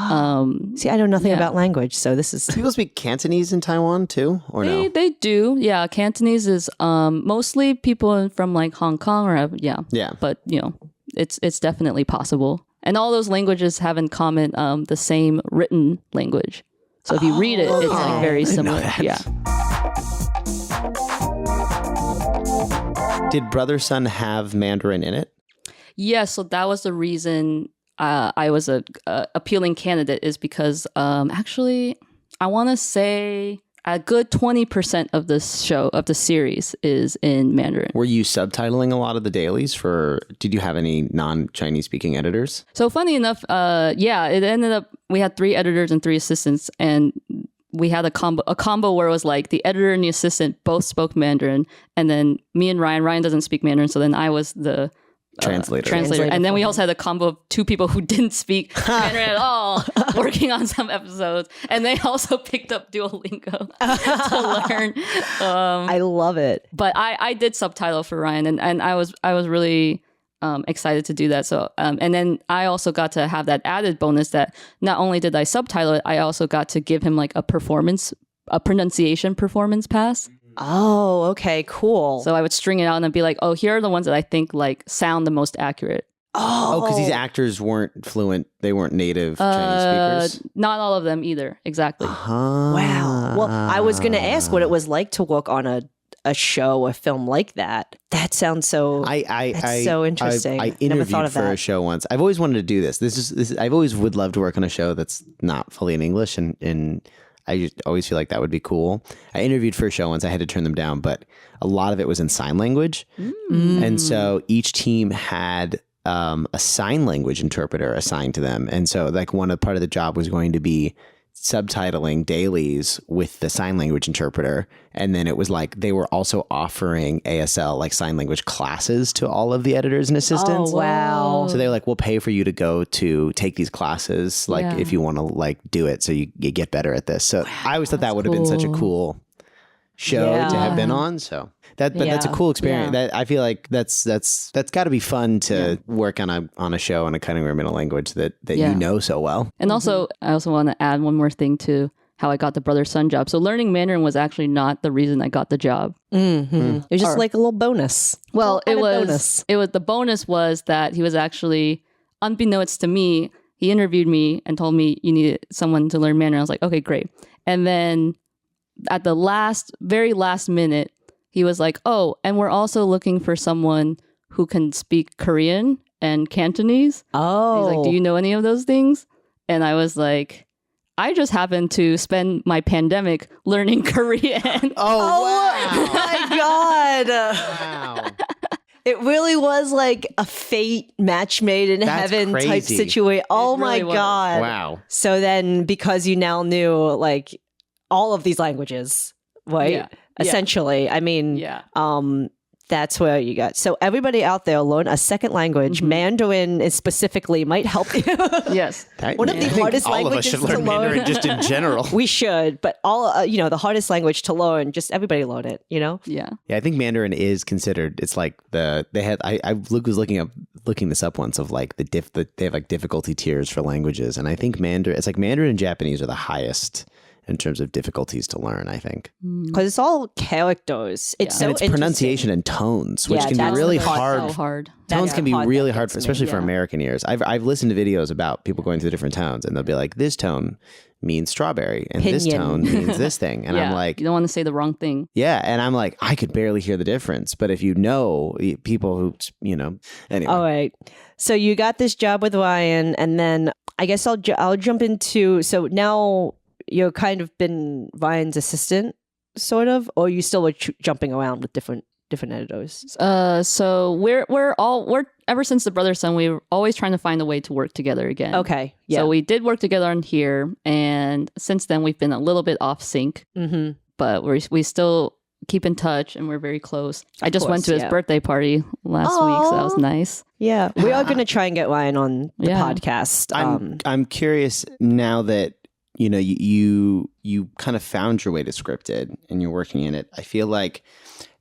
Speaker 2: See, I know nothing about language, so this is
Speaker 1: People speak Cantonese in Taiwan too, or no?
Speaker 3: they do. Yeah, Cantonese is mostly people from like Hong Kong or
Speaker 1: Yeah.
Speaker 3: But it's definitely possible. And all those languages have in common the same written language. So if you read it, it's like very similar. Yeah.
Speaker 1: Did Brother Son have Mandarin in it?
Speaker 3: Yeah, so that was the reason I was a appealing candidate, is because actually I want to say a good 20% of this show, of the series, is in Mandarin.
Speaker 1: Were you subtitling a lot of the dailies did you have any non-Chinese speaking editors?
Speaker 3: So funny enough, it ended up, we had 3 editors and 3 assistants, and we had a combo where it was like the editor and the assistant both spoke Mandarin, and then me and Ryan doesn't speak Mandarin, so then I was the translator. And then we also had a combo of 2 people who didn't speak Mandarin at all working on some episodes, and they also picked up Duolingo to learn.
Speaker 2: I love it.
Speaker 3: But I did subtitle for Ryan, and I was really excited to do that. So and then I also got to have that added bonus that not only did I subtitle it, I also got to give him like a pronunciation performance pass.
Speaker 2: Oh, okay, cool.
Speaker 3: So I would string it out and then be like, oh, here are the ones that I think like sound the most accurate.
Speaker 1: Oh, because these actors weren't fluent. They weren't native Chinese speakers.
Speaker 3: Not all of them either. Exactly.
Speaker 2: Wow. Well, I was going to ask what it was like to work on a show, a film like that. That sounds so. That's so interesting.
Speaker 1: I
Speaker 2: Never thought
Speaker 1: interviewed
Speaker 2: of
Speaker 1: for
Speaker 2: that.
Speaker 1: a show once. I've always wanted to do this. This is. I've always would love to work on a show that's not fully in English, and I just always feel like that would be cool. I interviewed for a show once. I had to turn them down, but a lot of it was in sign language, and so each team had a sign language interpreter assigned to them, and so like part of the job was going to be subtitling dailies with the sign language interpreter. And then it was like they were also offering ASL, like sign language classes, to all of the editors and assistants.
Speaker 2: Oh, wow.
Speaker 1: So they were like, we'll pay for you to go to take these classes, like if you want to like do it, so you get better at this. So I always thought that would have been such a cool show to have been on. So that's a cool experience. That I feel like that's got to be fun to work on a show in a kind of middle language that you know so well.
Speaker 3: And also, I also want to add one more thing to how I got the brother-son job. So learning Mandarin was actually not the reason I got the job.
Speaker 2: It was just like a little bonus.
Speaker 3: Well, it was the bonus was that he was actually, unbeknownst to me, he interviewed me and told me you needed someone to learn Mandarin. I was like, okay, great. And then at the very last minute, he was like, oh, and we're also looking for someone who can speak Korean and Cantonese.
Speaker 2: Oh.
Speaker 3: He's like, do you know any of those things? And I was like, I just happened to spend my pandemic learning Korean.
Speaker 2: Oh my God.
Speaker 1: Wow.
Speaker 2: It really was like a fate match made in heaven type
Speaker 1: crazy.
Speaker 2: situation. Oh my
Speaker 3: really was.
Speaker 2: God.
Speaker 1: Wow.
Speaker 2: So then because you now knew like all of these languages, right?
Speaker 3: Yeah.
Speaker 2: Essentially. I mean, that's where you got. So everybody out there, learn a second language. Mandarin is specifically might help you.
Speaker 3: Yes.
Speaker 2: One of the hardest
Speaker 1: all
Speaker 2: languages
Speaker 1: of us should learn
Speaker 2: to learn.
Speaker 1: Mandarin just in general.
Speaker 2: We should, but all the hardest language to learn. Just everybody learn it. You know.
Speaker 3: Yeah.
Speaker 1: Yeah, I think Mandarin is considered. It's like I was looking this up once of like they have like difficulty tiers for languages, and I think Mandarin. It's like Mandarin and Japanese are the highest in terms of difficulties to learn, I think.
Speaker 2: Because it's all characters. It's so
Speaker 1: and it's
Speaker 2: interesting.
Speaker 1: pronunciation and tones, which
Speaker 2: Yeah,
Speaker 1: can
Speaker 2: that's
Speaker 1: be really
Speaker 2: the part
Speaker 1: hard.
Speaker 3: So hard.
Speaker 1: Tones
Speaker 2: That's
Speaker 1: can be
Speaker 2: the part
Speaker 1: really
Speaker 2: that
Speaker 1: hard,
Speaker 2: gets me.
Speaker 1: especially for American ears. I've listened to videos about people going through different tones, and they'll be like, this tone means strawberry, and this
Speaker 2: Pinion.
Speaker 1: tone means this thing. And I'm like,
Speaker 3: you don't want to say the wrong thing.
Speaker 1: yeah. And I'm like, I could barely hear the difference. But if you know people who, anyway.
Speaker 2: All right. So you got this job with Ryan, and then I guess I'll jump into. So now you're kind of been Ryan's assistant, sort of, or you still were jumping around with different different editors?
Speaker 3: So we're ever since the brother son, we were always trying to find a way to work together again.
Speaker 2: Okay. Yeah.
Speaker 3: So we did work together on here, and since then we've been a little bit off sync, but we still keep in touch and we're very close. I just went to his birthday party last week, so that was nice.
Speaker 2: Yeah, we are going to try and get Ryan on the
Speaker 3: Yeah.
Speaker 2: podcast.
Speaker 1: I'm curious now that you know you kind of found your way to scripted and you're working in it. I feel like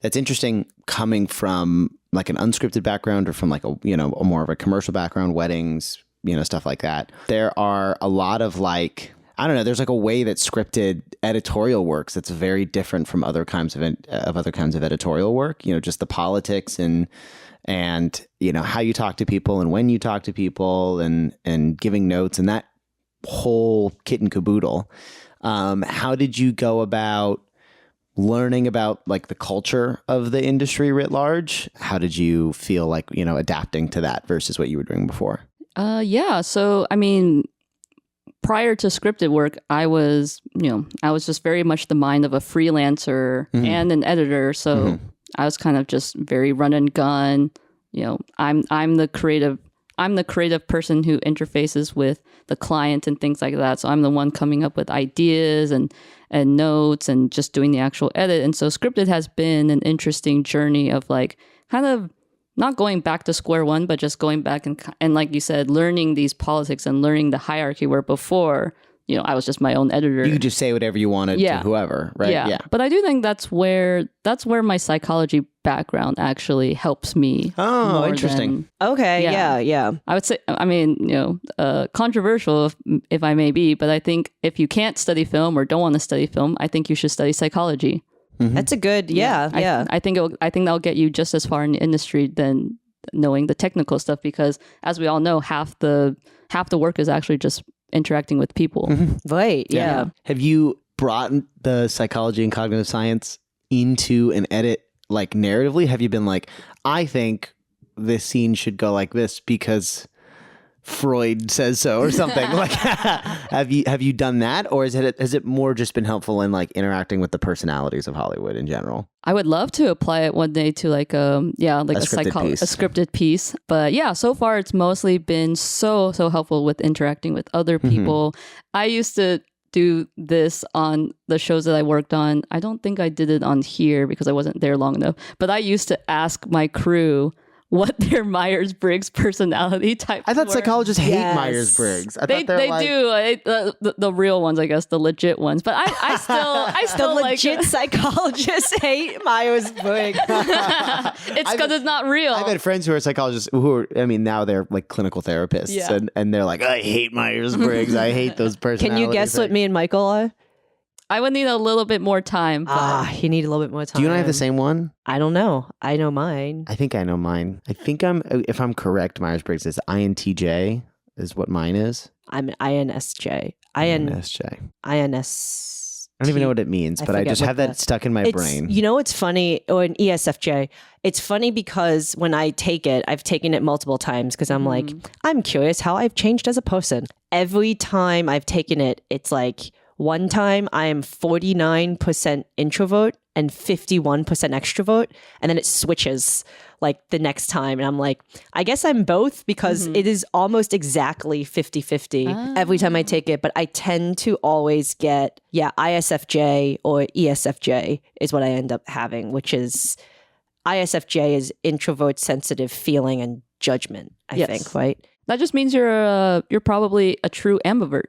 Speaker 1: that's interesting coming from like an unscripted background or from like a more of a commercial background, weddings, stuff like that. There are a lot of like, I don't know, there's like a way that scripted editorial works that's very different from other kinds of editorial work. Just the politics and how you talk to people and when you talk to people and giving notes and that whole kit and caboodle. How did you go about learning about like the culture of the industry writ large? How did you feel like, adapting to that versus what you were doing before?
Speaker 3: Yeah. So, I mean, prior to scripted work, I was just very much the mind of a freelancer and an editor. So I was kind of just very run and gun. I'm the creative person who interfaces with the client and things like that. So I'm the one coming up with ideas and notes and just doing the actual edit. And so scripted has been an interesting journey of like kind of not going back to square one, but just going back and like you said, learning these politics and learning the hierarchy where before, I was just my own editor.
Speaker 1: You could just say whatever you wanted to whoever, right?
Speaker 3: Yeah. But I do think that's where my psychology background actually helps me.
Speaker 1: Oh, interesting.
Speaker 2: Okay. Yeah.
Speaker 3: I would say, I mean, controversial if I may be, but I think if you can't study film or don't want to study film, I think you should study psychology.
Speaker 2: That's a good, yeah.
Speaker 3: I think that'll get you just as far in the industry than knowing the technical stuff, because as we all know, half the work is actually just interacting with people.
Speaker 2: Right. Yeah.
Speaker 1: Have you brought the psychology and cognitive science into an edit, like narratively? Have you been like, I think this scene should go like this because Freud says so or something? Like, have you done that, or has it more just been helpful in like interacting with the personalities of Hollywood in general?
Speaker 3: I would love to apply it one day to like a scripted piece. But yeah, so far it's mostly been so helpful with interacting with other people. I used to do this on the shows that I worked on. I don't think I did it on here because I wasn't there long enough. But I used to ask my crew what their Myers-Briggs personality types
Speaker 1: I thought
Speaker 3: were.
Speaker 1: psychologists hate Myers-Briggs.
Speaker 3: They do. The real ones, I guess, the legit ones. But I still
Speaker 2: the
Speaker 3: like
Speaker 2: legit psychologists hate Myers-Briggs.
Speaker 3: It's because it's not real.
Speaker 1: I've had friends who are psychologists now they're like clinical therapists and they're like, I hate Myers-Briggs. I hate those personalities.
Speaker 2: Can you guess what me and Michael are?
Speaker 3: I would need a little bit more time.
Speaker 2: You need a little bit more time.
Speaker 1: Do you and I have the same one?
Speaker 2: I don't know. I know mine.
Speaker 1: I think I know mine. I think if I'm correct, Myers-Briggs is INTJ is what mine is.
Speaker 2: I'm INSJ.
Speaker 1: INSJ.
Speaker 2: INS.
Speaker 1: I don't even know what it means, but I just have that stuck in my brain.
Speaker 2: You know what's funny? Or an ESFJ. It's funny because when I take it, I've taken it multiple times because I'm like, I'm curious how I've changed as a person. Every time I've taken it, it's like, one time I am 49% introvert and 51% extrovert. And then it switches like the next time. And I'm like, I guess I'm both because it is almost exactly 50-50 every time I take it. But I tend to always get, ISFJ or ESFJ is what I end up having, which is ISFJ is introvert, sensitive, feeling, and judgment, I think, right?
Speaker 3: That just means you're probably a true ambivert.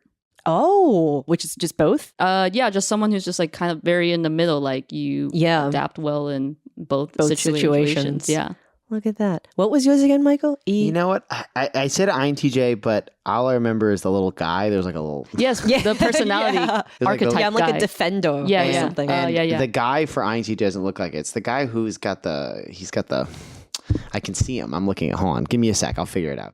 Speaker 2: Oh, which is just both?
Speaker 3: Just someone who's just like kind of very in the middle, like you adapt well in both situations. Yeah.
Speaker 2: Look at that. What was yours again, Michael?
Speaker 1: You know what? I said INTJ, but all I remember is the little guy. There's like a little...
Speaker 3: Yes, the personality archetype
Speaker 2: I'm like a defender or something.
Speaker 1: The guy for INTJ doesn't look like it. It's the guy who's got the... I can see him. I'm looking at... Hold on. Give me a sec. I'll figure it out.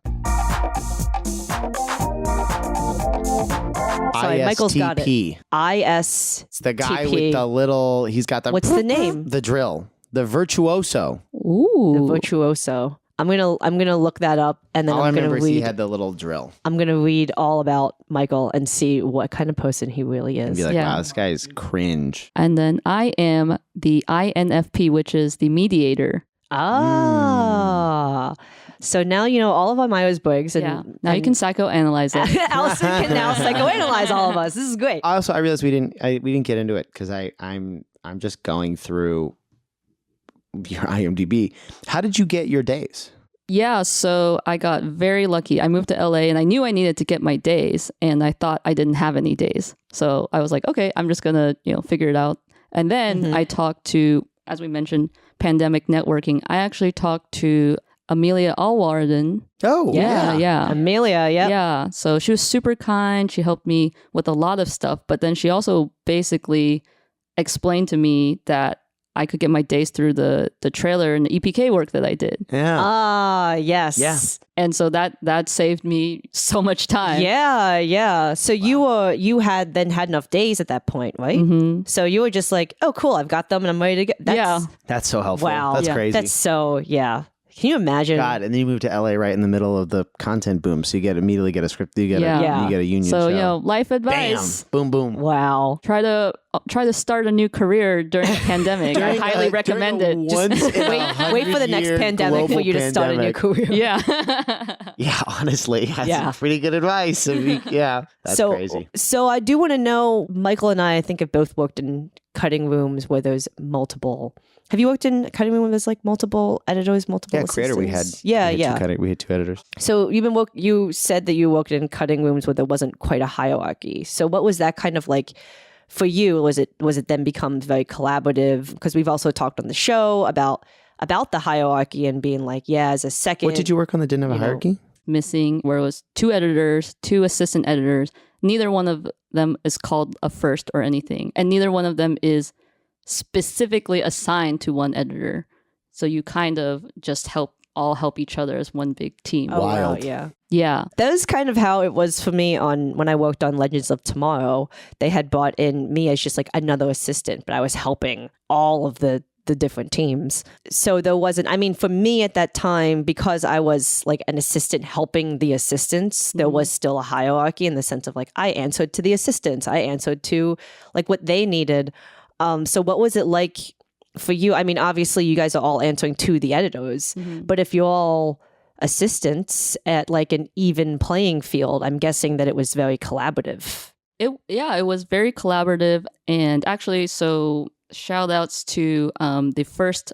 Speaker 2: Sorry,
Speaker 1: ISTP.
Speaker 2: Michael's got it. ISTP.
Speaker 1: It's the guy with the little... He's got the...
Speaker 2: What's the name?
Speaker 1: The drill. The virtuoso.
Speaker 2: Ooh. The virtuoso. I'm gonna look that up, and then
Speaker 1: All I
Speaker 2: I'm gonna
Speaker 1: remember is he
Speaker 2: read.
Speaker 1: had the little drill.
Speaker 2: I'm gonna read all about Michael and see what kind of person he really
Speaker 1: And
Speaker 2: is.
Speaker 1: be like,
Speaker 3: Yeah.
Speaker 1: wow, this guy is cringe.
Speaker 3: And then I am the INFP, which is the mediator.
Speaker 2: Ah. So now you know all of our Myers-Briggs. And,
Speaker 3: Yeah. Now you can psychoanalyze it.
Speaker 2: Allison can now psychoanalyze all of us. This is great.
Speaker 1: Also, I realized we didn't get into it because I'm just going through your IMDb. How did you get your days?
Speaker 3: Yeah, so I got very lucky. I moved to LA and I knew I needed to get my days, and I thought I didn't have any days. So I was like, okay, I'm just gonna, figure it out. And then I talked to, as we mentioned, pandemic networking. I actually talked to Amelia Alwarden.
Speaker 1: Oh,
Speaker 3: Yeah.
Speaker 2: Amelia, yep.
Speaker 3: Yeah. So she was super kind. She helped me with a lot of stuff, but then she also basically explained to me that I could get my days through the trailer and the EPK work that I did.
Speaker 1: Yeah.
Speaker 2: Ah, yes.
Speaker 1: Yeah.
Speaker 3: And so that saved me so much time.
Speaker 2: Yeah. So you had enough days at that point, right?
Speaker 3: Mm-hmm.
Speaker 2: So you were just like, oh, cool, I've got them and I'm ready to go.
Speaker 3: Yeah.
Speaker 1: That's so helpful.
Speaker 2: Wow.
Speaker 1: That's
Speaker 3: Yeah.
Speaker 1: crazy.
Speaker 2: That's so, yeah. Can you imagine?
Speaker 1: God, and then you move to LA right in the middle of the content boom, so you immediately get a script. You get
Speaker 3: Yeah.
Speaker 1: you get a union
Speaker 3: So,
Speaker 1: show.
Speaker 3: life
Speaker 1: Bam,
Speaker 3: advice.
Speaker 1: boom, boom.
Speaker 2: Wow.
Speaker 3: Try to start a new career during the pandemic. I highly recommend it.
Speaker 2: Wait for the next pandemic for you to start a new career.
Speaker 3: Yeah.
Speaker 1: Yeah, honestly, that's pretty good advice. That's crazy.
Speaker 2: So I do want to know, Michael and I think have both worked in cutting rooms where there's multiple. Have you worked in a cutting room where there's like multiple editors, multiple
Speaker 1: Yeah, creator. We had
Speaker 2: assistants?
Speaker 1: we had two editors.
Speaker 2: So you said that you worked in cutting rooms where there wasn't quite a hierarchy. So what was that kind of like for you? Was it then become very collaborative? Because we've also talked on the show about the hierarchy and being like, as a second.
Speaker 1: What did you work on that didn't have a hierarchy?
Speaker 3: Missing, where it was 2 editors, 2 assistant editors. Neither one of them is called a first or anything. And neither one of them is specifically assigned to one editor. So you kind of just help each other as one big team.
Speaker 2: Oh, wow,
Speaker 1: Wild.
Speaker 2: yeah.
Speaker 3: Yeah.
Speaker 2: That was kind of how it was for me when I worked on Legends of Tomorrow. They had brought in me as just like another assistant, but I was helping all of the different teams. So there wasn't, for me at that time, because I was like an assistant helping the assistants, there was still a hierarchy in the sense of like, I answered to the assistants. I answered to like what they needed. So what was it like for you? Obviously you guys are all answering to the editors, but if you're all assistants at like an even playing field, I'm guessing that it was very collaborative.
Speaker 3: It was very collaborative. And actually, so shout outs to not the first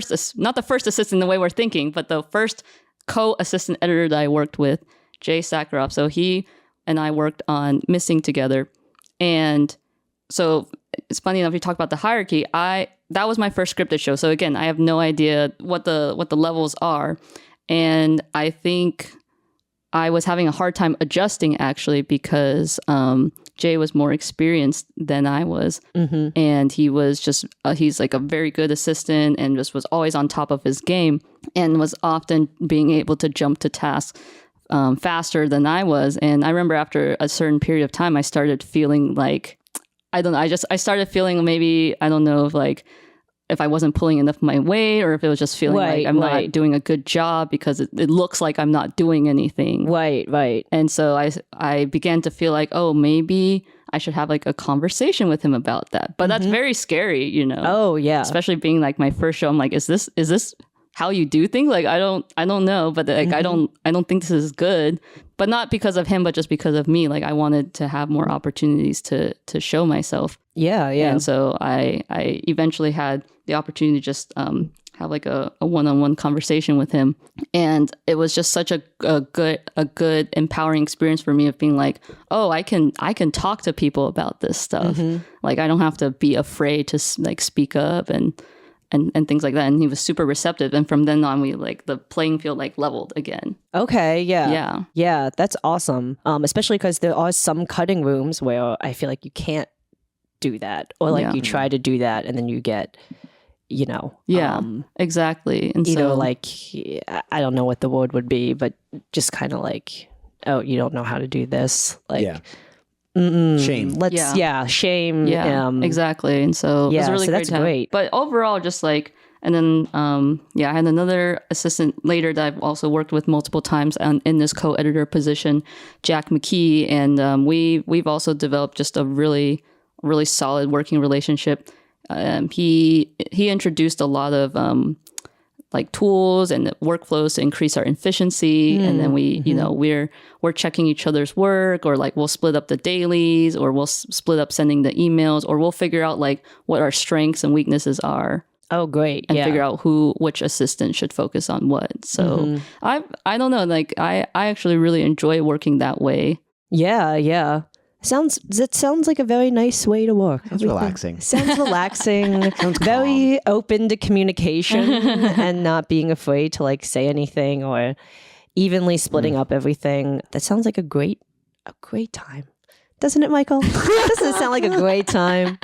Speaker 3: assistant the way we're thinking, but the first co-assistant editor that I worked with, Jay Sakharov. So he and I worked on Missing together. And so it's funny enough, you talk about the hierarchy. That was my first scripted show. So again, I have no idea what the levels are. And I think I was having a hard time adjusting actually because Jay was more experienced than I was. And he was just, he's like a very good assistant and just was always on top of his game and was often being able to jump to tasks faster than I was. And I remember after a certain period of time, I started feeling like, I started feeling maybe, I don't know if I wasn't pulling enough of my weight or if it was just feeling like I'm not doing a good job because it looks like I'm not doing anything.
Speaker 2: Right.
Speaker 3: And so I began to feel like, oh, maybe I should have like a conversation with him about that. But that's very scary,
Speaker 2: Oh, yeah.
Speaker 3: Especially being like my first show. I'm like, is this how you do things? Like, I don't know, but like, I don't think this is good, but not because of him, but just because of me. Like I wanted to have more opportunities to show myself.
Speaker 2: Yeah.
Speaker 3: And so I eventually had the opportunity to just have like a one-on-one conversation with him. And it was just such a good empowering experience for me of being like, oh, I can talk to people about this stuff. Like I don't have to be afraid to like speak up and things like that. And he was super receptive. And from then on, we like the playing field like leveled again.
Speaker 2: Okay. Yeah.
Speaker 3: Yeah.
Speaker 2: Yeah. That's awesome. Especially because there are some cutting rooms where I feel like you can't do that or like you try to do that and then you get,
Speaker 3: exactly. And
Speaker 2: either
Speaker 3: so
Speaker 2: like, I don't know what the word would be, but just kind of like, oh, you don't know how to do this. Like,
Speaker 1: shame.
Speaker 2: Shame.
Speaker 3: Yeah, exactly. And so it was a really
Speaker 2: so
Speaker 3: great
Speaker 2: that's
Speaker 3: time.
Speaker 2: great.
Speaker 3: But overall, just like And then, I had another assistant later that I've also worked with multiple times in this co-editor position, Jack McKee. And we've also developed just a really, really solid working relationship. He introduced a lot of like tools and workflows to increase our efficiency. And then we're checking each other's work, or like we'll split up the dailies, or we'll split up sending the emails, or we'll figure out like what our strengths and weaknesses are.
Speaker 2: Oh, great.
Speaker 3: And figure out which assistant should focus on what. So I don't know, like I actually really enjoy working that way.
Speaker 2: Yeah. It sounds like a very nice way to work.
Speaker 1: It's relaxing.
Speaker 2: Sounds relaxing.
Speaker 1: Sounds
Speaker 2: very open to communication and not being afraid to like say anything or evenly splitting up everything. That sounds like a great time. Doesn't it, Michael? Doesn't it sound like a great time?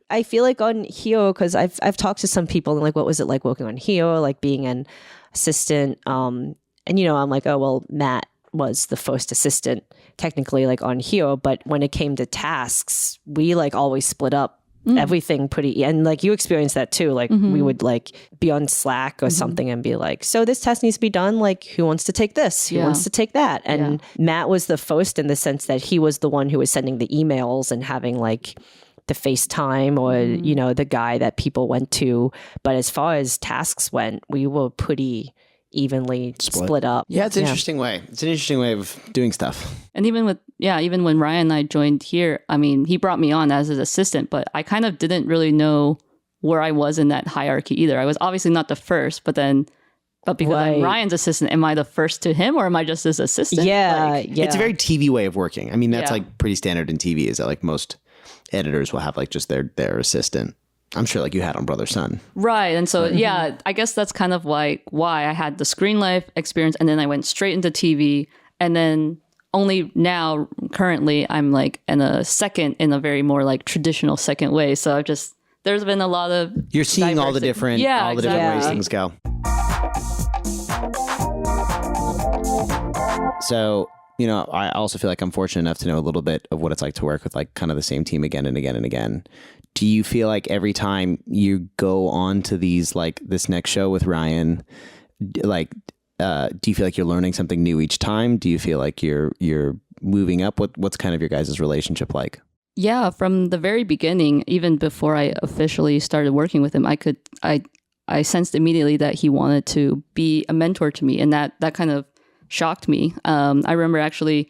Speaker 2: I feel like on Hero, because I've talked to some people and like, what was it like working on Hero, like being an assistant? And I'm like, oh, well, Matt was the first assistant technically like on Hero, but when it came to tasks, we like always split up everything pretty, and like you experienced that too. Like we would like be on Slack or something and be like, so this task needs to be done. Like, who wants to take this? Who wants to take that? And Matt was the first in the sense that he was the one who was sending the emails and having like the FaceTime or, the guy that people went to. But as far as tasks went, we were pretty evenly split up.
Speaker 1: Yeah, it's an interesting way. It's an interesting way of doing stuff.
Speaker 3: And even when Ryan and I joined here, I mean, he brought me on as his assistant, but I kind of didn't really know where I was in that hierarchy either. I was obviously not the first, but because I'm Ryan's assistant, am I the first to him, or am I just his assistant?
Speaker 2: Yeah.
Speaker 1: It's a very TV way of working. I mean, that's like pretty standard in TV, is that like most editors will have like just their assistant. I'm sure like you had on Brother Son. Right.
Speaker 3: And so, I guess that's kind of like why I had the Screen Life experience, and then I went straight into TV. And then only now, currently, I'm like in a very more like traditional second way. So there's been a lot of
Speaker 1: You're seeing all the different ways things go. So, I also feel like I'm fortunate enough to know a little bit of what it's like to work with like kind of the same team again and again and again. Do you feel like every time you go on to these, like this next show with Ryan, like, do you feel like you're learning something new each time? Do you feel like you're moving up? What's kind of your guys' relationship like?
Speaker 3: Yeah, from the very beginning, even before I officially started working with him, I sensed immediately that he wanted to be a mentor to me, and that kind of shocked me. I remember actually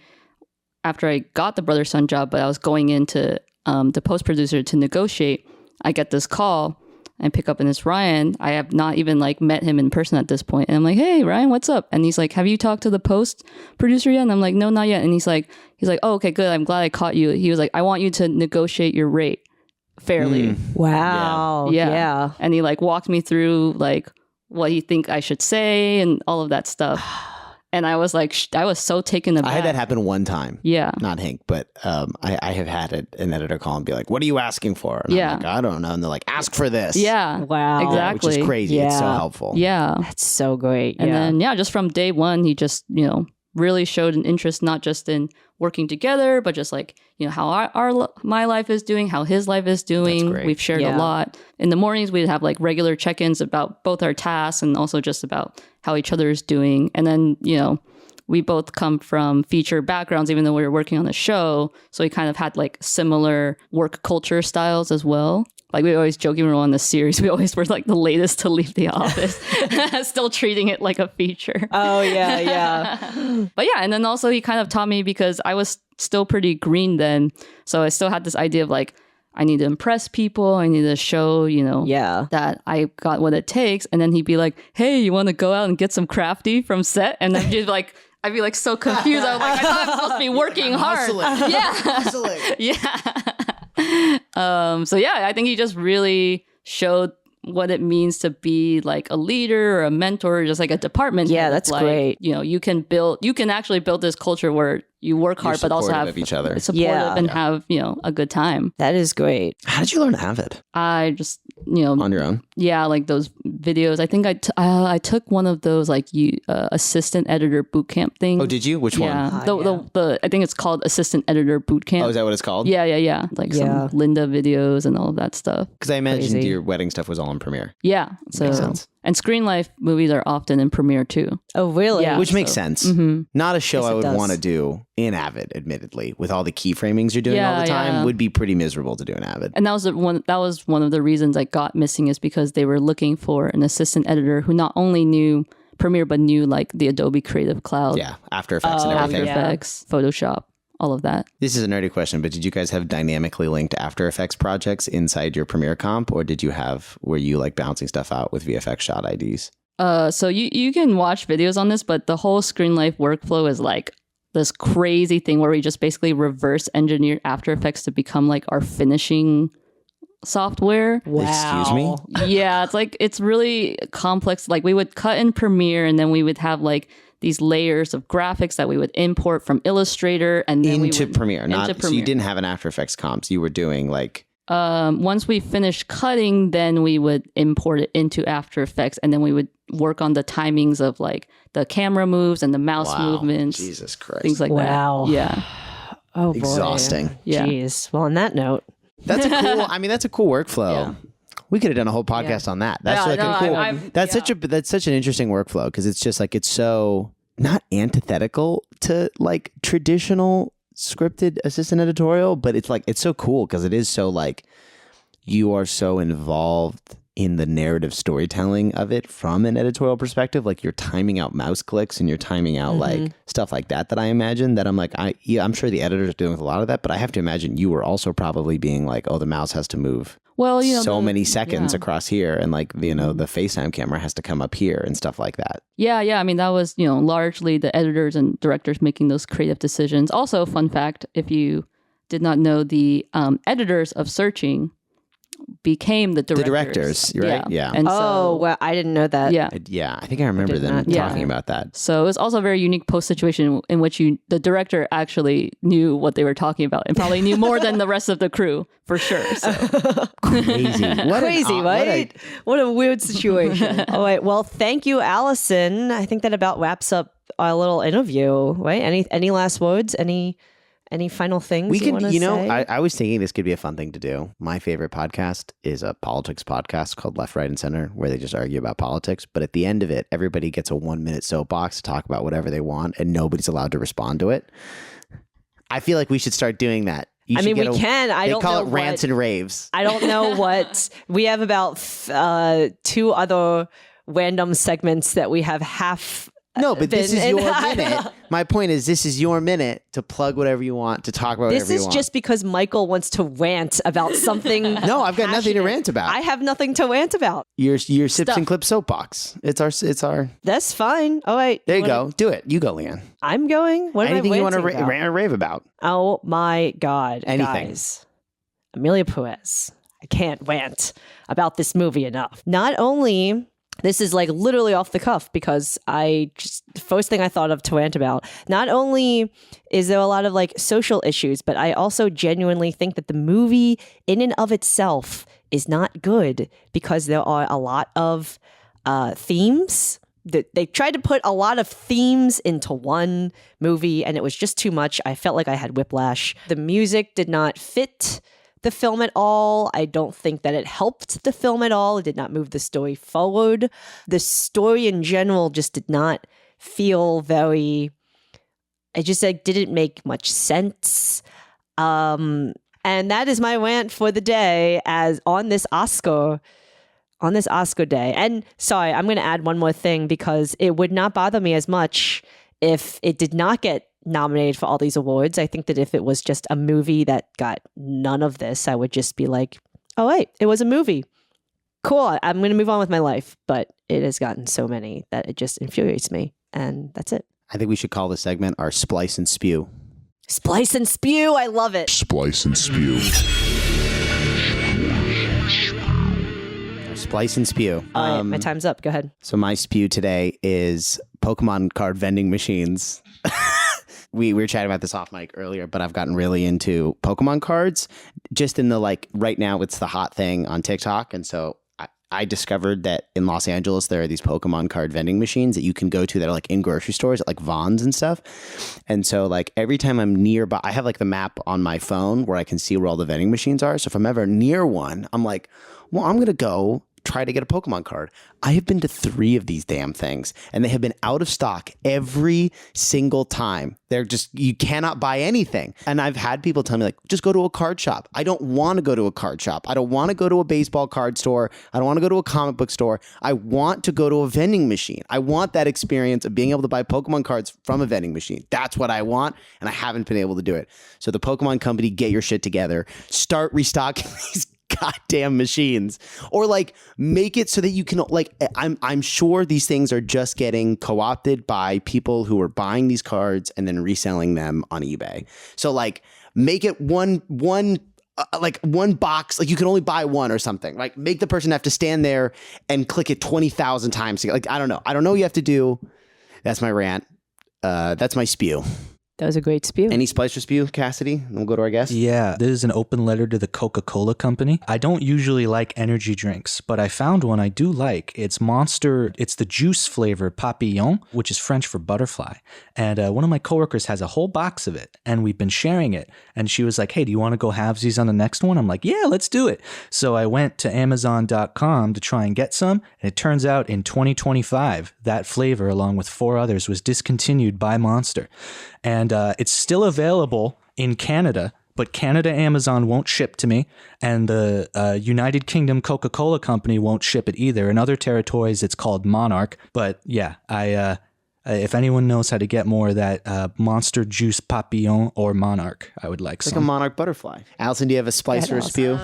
Speaker 3: after I got the Brother Son job, but I was going into the post producer to negotiate, I get this call. I pick up and it's Ryan. I have not even like met him in person at this point. And I'm like, hey, Ryan, what's up? And he's like, have you talked to the post producer yet? And I'm like, no, not yet. And he's like, oh, okay, good. I'm glad I caught you. He was like, I want you to negotiate your rate fairly.
Speaker 2: Wow. Yeah.
Speaker 3: And he like walked me through like what he think I should say and all of that stuff. And I was like, I was so taken aback.
Speaker 1: I had that happen one time.
Speaker 3: Yeah.
Speaker 1: Not Hank, but I have had an editor call and be like, what are you asking for? And I'm like, I don't know. And they're like, ask for this.
Speaker 3: Yeah.
Speaker 2: Wow.
Speaker 3: Exactly.
Speaker 1: Which is crazy.
Speaker 2: Yeah.
Speaker 1: It's so helpful.
Speaker 3: Yeah.
Speaker 2: That's so great.
Speaker 3: And then, just from day one, he just, really showed an interest, not just in working together, but just like, how my life is doing, how his life is doing. We've shared a lot. In the mornings, we'd have like regular check-ins about both our tasks and also just about how each other is doing. And then, we both come from feature backgrounds, even though we were working on the show. So we kind of had like similar work culture styles as well. Like we always joke, even on the series, we always were like the latest to leave the office, still treating it like a feature.
Speaker 2: Oh, yeah.
Speaker 3: But yeah, and then also he kind of taught me, because I was still pretty green then. So I still had this idea of like, I need to impress people. I need to show, that I got what it takes. And then he'd be like, hey, you want to go out and get some crafty from set? And then just like, I'd be like so confused. I was like, I thought I'm supposed to be working hard.
Speaker 1: Hustling.
Speaker 3: So yeah, I think he just really showed what it means to be like a leader or a mentor, or just like a department.
Speaker 2: Yeah, that's
Speaker 3: like,
Speaker 2: great.
Speaker 3: You can actually build this culture where you work hard, but also have
Speaker 1: each other,
Speaker 3: supportive and have, a good time.
Speaker 2: That is great.
Speaker 1: How did you learn to have it?
Speaker 3: I just
Speaker 1: On your own?
Speaker 3: Yeah, like those videos. I think I took one of those like assistant editor boot camp things.
Speaker 1: Oh, did you? Which one?
Speaker 3: Yeah, the I think it's called assistant editor boot camp.
Speaker 1: Oh, is that what it's called?
Speaker 3: Yeah. Like some Linda videos and all of that stuff.
Speaker 1: Because I imagined your wedding stuff was all in Premiere.
Speaker 3: Yeah, so
Speaker 1: Makes sense.
Speaker 3: And Screen Life movies are often in Premiere too.
Speaker 2: Oh, really?
Speaker 3: Yeah.
Speaker 1: Which makes sense. Not a show I would want to do in Avid, admittedly, with all the keyframings you're doing all the time. Would be pretty miserable to do in Avid.
Speaker 3: And that was one of the reasons I got Missing, is because they were looking for an assistant editor who not only knew Premiere but knew like the Adobe Creative Cloud.
Speaker 1: Yeah, After Effects and everything.
Speaker 3: After Effects, Photoshop, all of that.
Speaker 1: This is a nerdy question, but did you guys have dynamically linked After Effects projects inside your Premiere comp, or were you like bouncing stuff out with VFX shot IDs?
Speaker 3: So you can watch videos on this, but the whole Screen Life workflow is like this crazy thing where we just basically reverse engineered After Effects to become like our finishing software.
Speaker 2: Wow.
Speaker 1: Excuse me?
Speaker 3: Yeah, it's really complex. Like we would cut in Premiere and then we would have like these layers of graphics that we would import from Illustrator and then
Speaker 1: into Premiere. So you
Speaker 3: Premiere.
Speaker 1: didn't have an After Effects comps. You were doing like...
Speaker 3: once we finished cutting, then we would import it into After Effects, and then we would work on the timings of like the camera moves and the mouse movements.
Speaker 1: Jesus Christ.
Speaker 3: Things like that. Yeah.
Speaker 2: Oh, boy.
Speaker 1: Exhausting.
Speaker 3: Yeah.
Speaker 2: Jeez. Well, on that note.
Speaker 1: That's a cool. I mean, that's a cool workflow.
Speaker 3: Yeah.
Speaker 1: We could have done a whole podcast on that. That's That's such an interesting workflow, because it's just like it's so not antithetical to like traditional scripted assistant editorial, but it's like it's so cool because it is so like you are so involved in the narrative storytelling of it from an editorial perspective. Like you're timing out mouse clicks and you're timing out like stuff like that I imagine that I'm like, I'm sure the editors are doing with a lot of that, but I have to imagine you were also probably being like, oh, the mouse has to move so many seconds across here, and like, the FaceTime camera has to come up here and stuff like that.
Speaker 3: Yeah. I mean, that was, largely the editors and directors making those creative decisions. Also, fun fact, if you did not know, the editors of Searching became the directors.
Speaker 1: The directors, right? Yeah.
Speaker 3: And
Speaker 2: well, I didn't know that.
Speaker 3: Yeah.
Speaker 1: Yeah, I think I remember them talking about that.
Speaker 3: So it was also a very unique post situation in which the director actually knew what they were talking about and probably knew more than the rest of the crew, for sure. So.
Speaker 1: Crazy.
Speaker 2: Right? What a weird situation. All right. Well, thank you, Alison. I think that about wraps up our little interview, right? Any last words? Any final things
Speaker 1: we can,
Speaker 2: say?
Speaker 1: I was thinking this could be a fun thing to do. My favorite podcast is a politics podcast called Left, Right, and Center, where they just argue about politics. But at the end of it, everybody gets a 1-minute soapbox to talk about whatever they want, and nobody's allowed to respond to it. I feel like we should start doing that.
Speaker 2: We can.
Speaker 1: They call it rants and raves.
Speaker 2: I don't know what. We have about 2 other random segments that we have half.
Speaker 1: No, but this is your minute. My point is, this is your minute to plug whatever you want, to talk about whatever you want.
Speaker 2: This is just because Michael wants to rant about something.
Speaker 1: No, I've got nothing to rant about.
Speaker 2: I have nothing to rant about.
Speaker 1: Your Sips and Clips soapbox. It's our.
Speaker 2: That's fine. All right.
Speaker 1: There you go. Do it. You go, Leanne.
Speaker 2: I'm going. What
Speaker 1: Anything you want to
Speaker 2: about?
Speaker 1: rant or rave about?
Speaker 2: Oh my God.
Speaker 1: Anything.
Speaker 2: Guys. Amelia Perez. I can't rant about this movie enough. Not only... This is like literally off the cuff because the first thing I thought of to rant about, not only is there a lot of like social issues, but I also genuinely think that the movie in and of itself is not good because there are a lot of themes. They tried to put a lot of themes into one movie and it was just too much. I felt like I had whiplash. The music did not fit the film at all. I don't think that it helped the film at all. It did not move the story forward. The story in general just did not feel very... It just didn't make much sense. And that is my rant for the day as on this Oscar day. And sorry, I'm going to add one more thing because it would not bother me as much if it did not get nominated for all these awards. I think that if it was just a movie that got none of this, I would just be like, oh wait, it was a movie. Cool, I'm going to move on with my life. But it has gotten so many that it just infuriates me. And that's it.
Speaker 1: I think we should call this segment our Splice and Spew.
Speaker 2: Splice and Spew, I love it.
Speaker 4: Splice and Spew.
Speaker 1: Splice and Spew.
Speaker 2: All right, my time's up. Go ahead.
Speaker 1: So my spew today is Pokemon card vending machines. we were chatting about this off mic earlier, but I've gotten really into Pokemon cards. Just in the like right now, it's the hot thing on TikTok, and so I discovered that in Los Angeles there are these Pokemon card vending machines that you can go to that are like in grocery stores, at like Vons and stuff. And so like every time I'm nearby, I have like the map on my phone where I can see where all the vending machines are. So if I'm ever near one, I'm like, well, I'm gonna go try to get a Pokemon card. I have been to 3 of these damn things and they have been out of stock every single time. They're just, you cannot buy anything. And I've had people tell me like, just go to a card shop. I don't want to go to a card shop. I don't want to go to a baseball card store. I don't want to go to a comic book store. I want to go to a vending machine. I want that experience of being able to buy Pokemon cards from a vending machine. That's what I want. And I haven't been able to do it. So the Pokemon company, get your shit together. Start restocking these goddamn machines, or like make it so that you can like I'm sure these things are just getting co-opted by people who are buying these cards and then reselling them on eBay. So like make it one box, like you can only buy one or something. Like make the person have to stand there and click it 20,000 times. Like I don't know what you have to do. That's my rant. That's my spew.
Speaker 2: That was a great spew.
Speaker 1: Any splice or spew, Cassidy? And we'll go to our guest.
Speaker 4: Yeah, this is an open letter to the Coca-Cola company. I don't usually like energy drinks, but I found one I do like. It's Monster. It's the juice flavor Papillon, which is French for butterfly. And one of my coworkers has a whole box of it, and we've been sharing it. And she was like, hey, do you want to go halvesies on the next one? I'm like, yeah, let's do it. So I went to Amazon.com to try and get some, and it turns out in 2025, that flavor, along with 4 others, was discontinued by Monster. And it's still available in Canada, but Canada Amazon won't ship to me, and the United Kingdom Coca-Cola company won't ship it either. In other territories, it's called Monarch. But yeah, if anyone knows how to get more of that Monster Juice Papillon or Monarch, I would like some.
Speaker 1: Like a Monarch butterfly. Allison, do you have a splice or a spew?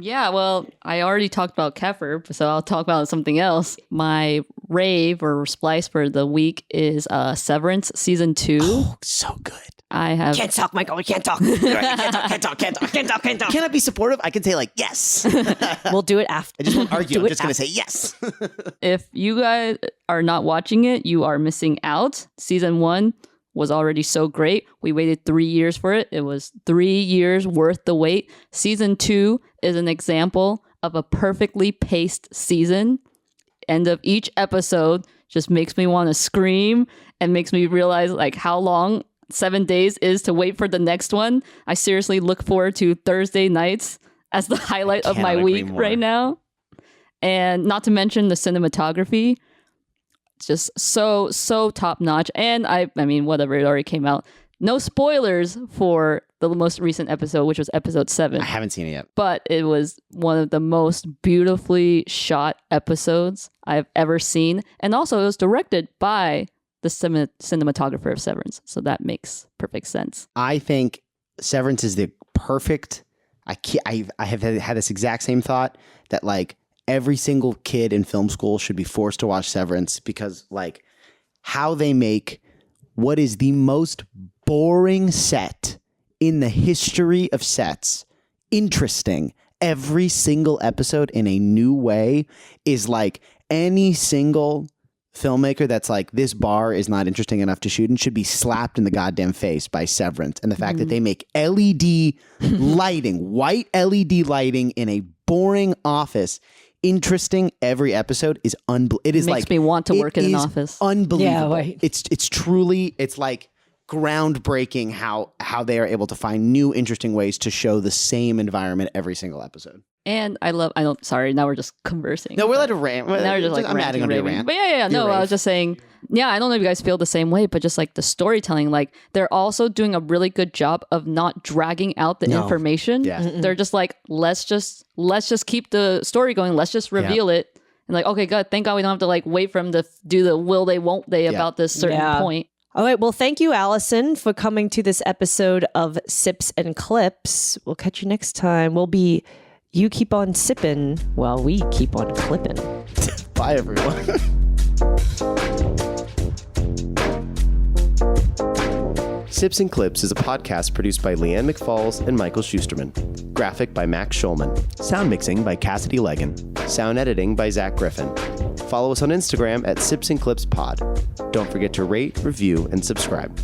Speaker 3: Yeah, well, I already talked about kefir, so I'll talk about something else. My rave or splice for the week is Severance Season 2.
Speaker 1: Oh, so good.
Speaker 3: I have...
Speaker 2: Can't talk, Michael. We can't talk.
Speaker 1: Can't talk. Can I be supportive? I can say like, yes.
Speaker 2: We'll do it after.
Speaker 1: I just won't argue. I'm just going to say yes.
Speaker 3: If you guys are not watching it, you are missing out. Season 1 was already so great. We waited 3 years for it. It was 3 years worth the wait. Season 2 is an example of a perfectly paced season. End of each episode just makes me want to scream and makes me realize like how long 7 days is to wait for the next one. I seriously look forward to Thursday nights as the highlight of my week right now. And not to mention the cinematography. Just so top notch. And I mean, whatever, it already came out. No spoilers for the most recent episode, which was episode 7.
Speaker 1: I haven't seen it yet.
Speaker 3: But it was one of the most beautifully shot episodes I've ever seen. And also it was directed by the cinematographer of Severance. So that makes perfect sense.
Speaker 1: I think Severance is the perfect... I have had this exact same thought that like every single kid in film school should be forced to watch Severance, because like how they make what is the most boring set in the history of sets interesting every single episode in a new way is like any single filmmaker that's like, this bar is not interesting enough to shoot and should be slapped in the goddamn face by Severance. And the fact that they make LED lighting, white LED lighting in a boring office interesting every episode is unbelievable. It is
Speaker 3: makes me want to work in an office.
Speaker 1: Unbelievable.
Speaker 2: Yeah, right.
Speaker 1: It's truly, it's like groundbreaking how they are able to find new interesting ways to show the same environment every single episode.
Speaker 3: And sorry, now we're just conversing.
Speaker 1: No, we're allowed to rant.
Speaker 3: Now we're just like
Speaker 1: I'm adding on your rant.
Speaker 3: But yeah. No, I was just saying, yeah, I don't know if you guys feel the same way, but just like the storytelling, like they're also doing a really good job of not dragging out the information.
Speaker 1: Yeah.
Speaker 3: They're just like, let's just keep the story going. Let's just reveal it. And like, okay, good. Thank God we don't have to like wait for them to do the will they, won't they about this certain point.
Speaker 2: All right. Well, thank you, Allison, for coming to this episode of Sips and Clips. We'll catch you next time. You keep on sipping while we keep on clipping.
Speaker 1: Bye, everyone. Sips and Clips is a podcast produced by Leanne McFalls and Michael Schusterman. Graphic by Max Schulman. Sound mixing by Cassidy Legan. Sound editing by Zach Griffin. Follow us on Instagram at Sips and Clips Pod. Don't forget to rate, review, and subscribe.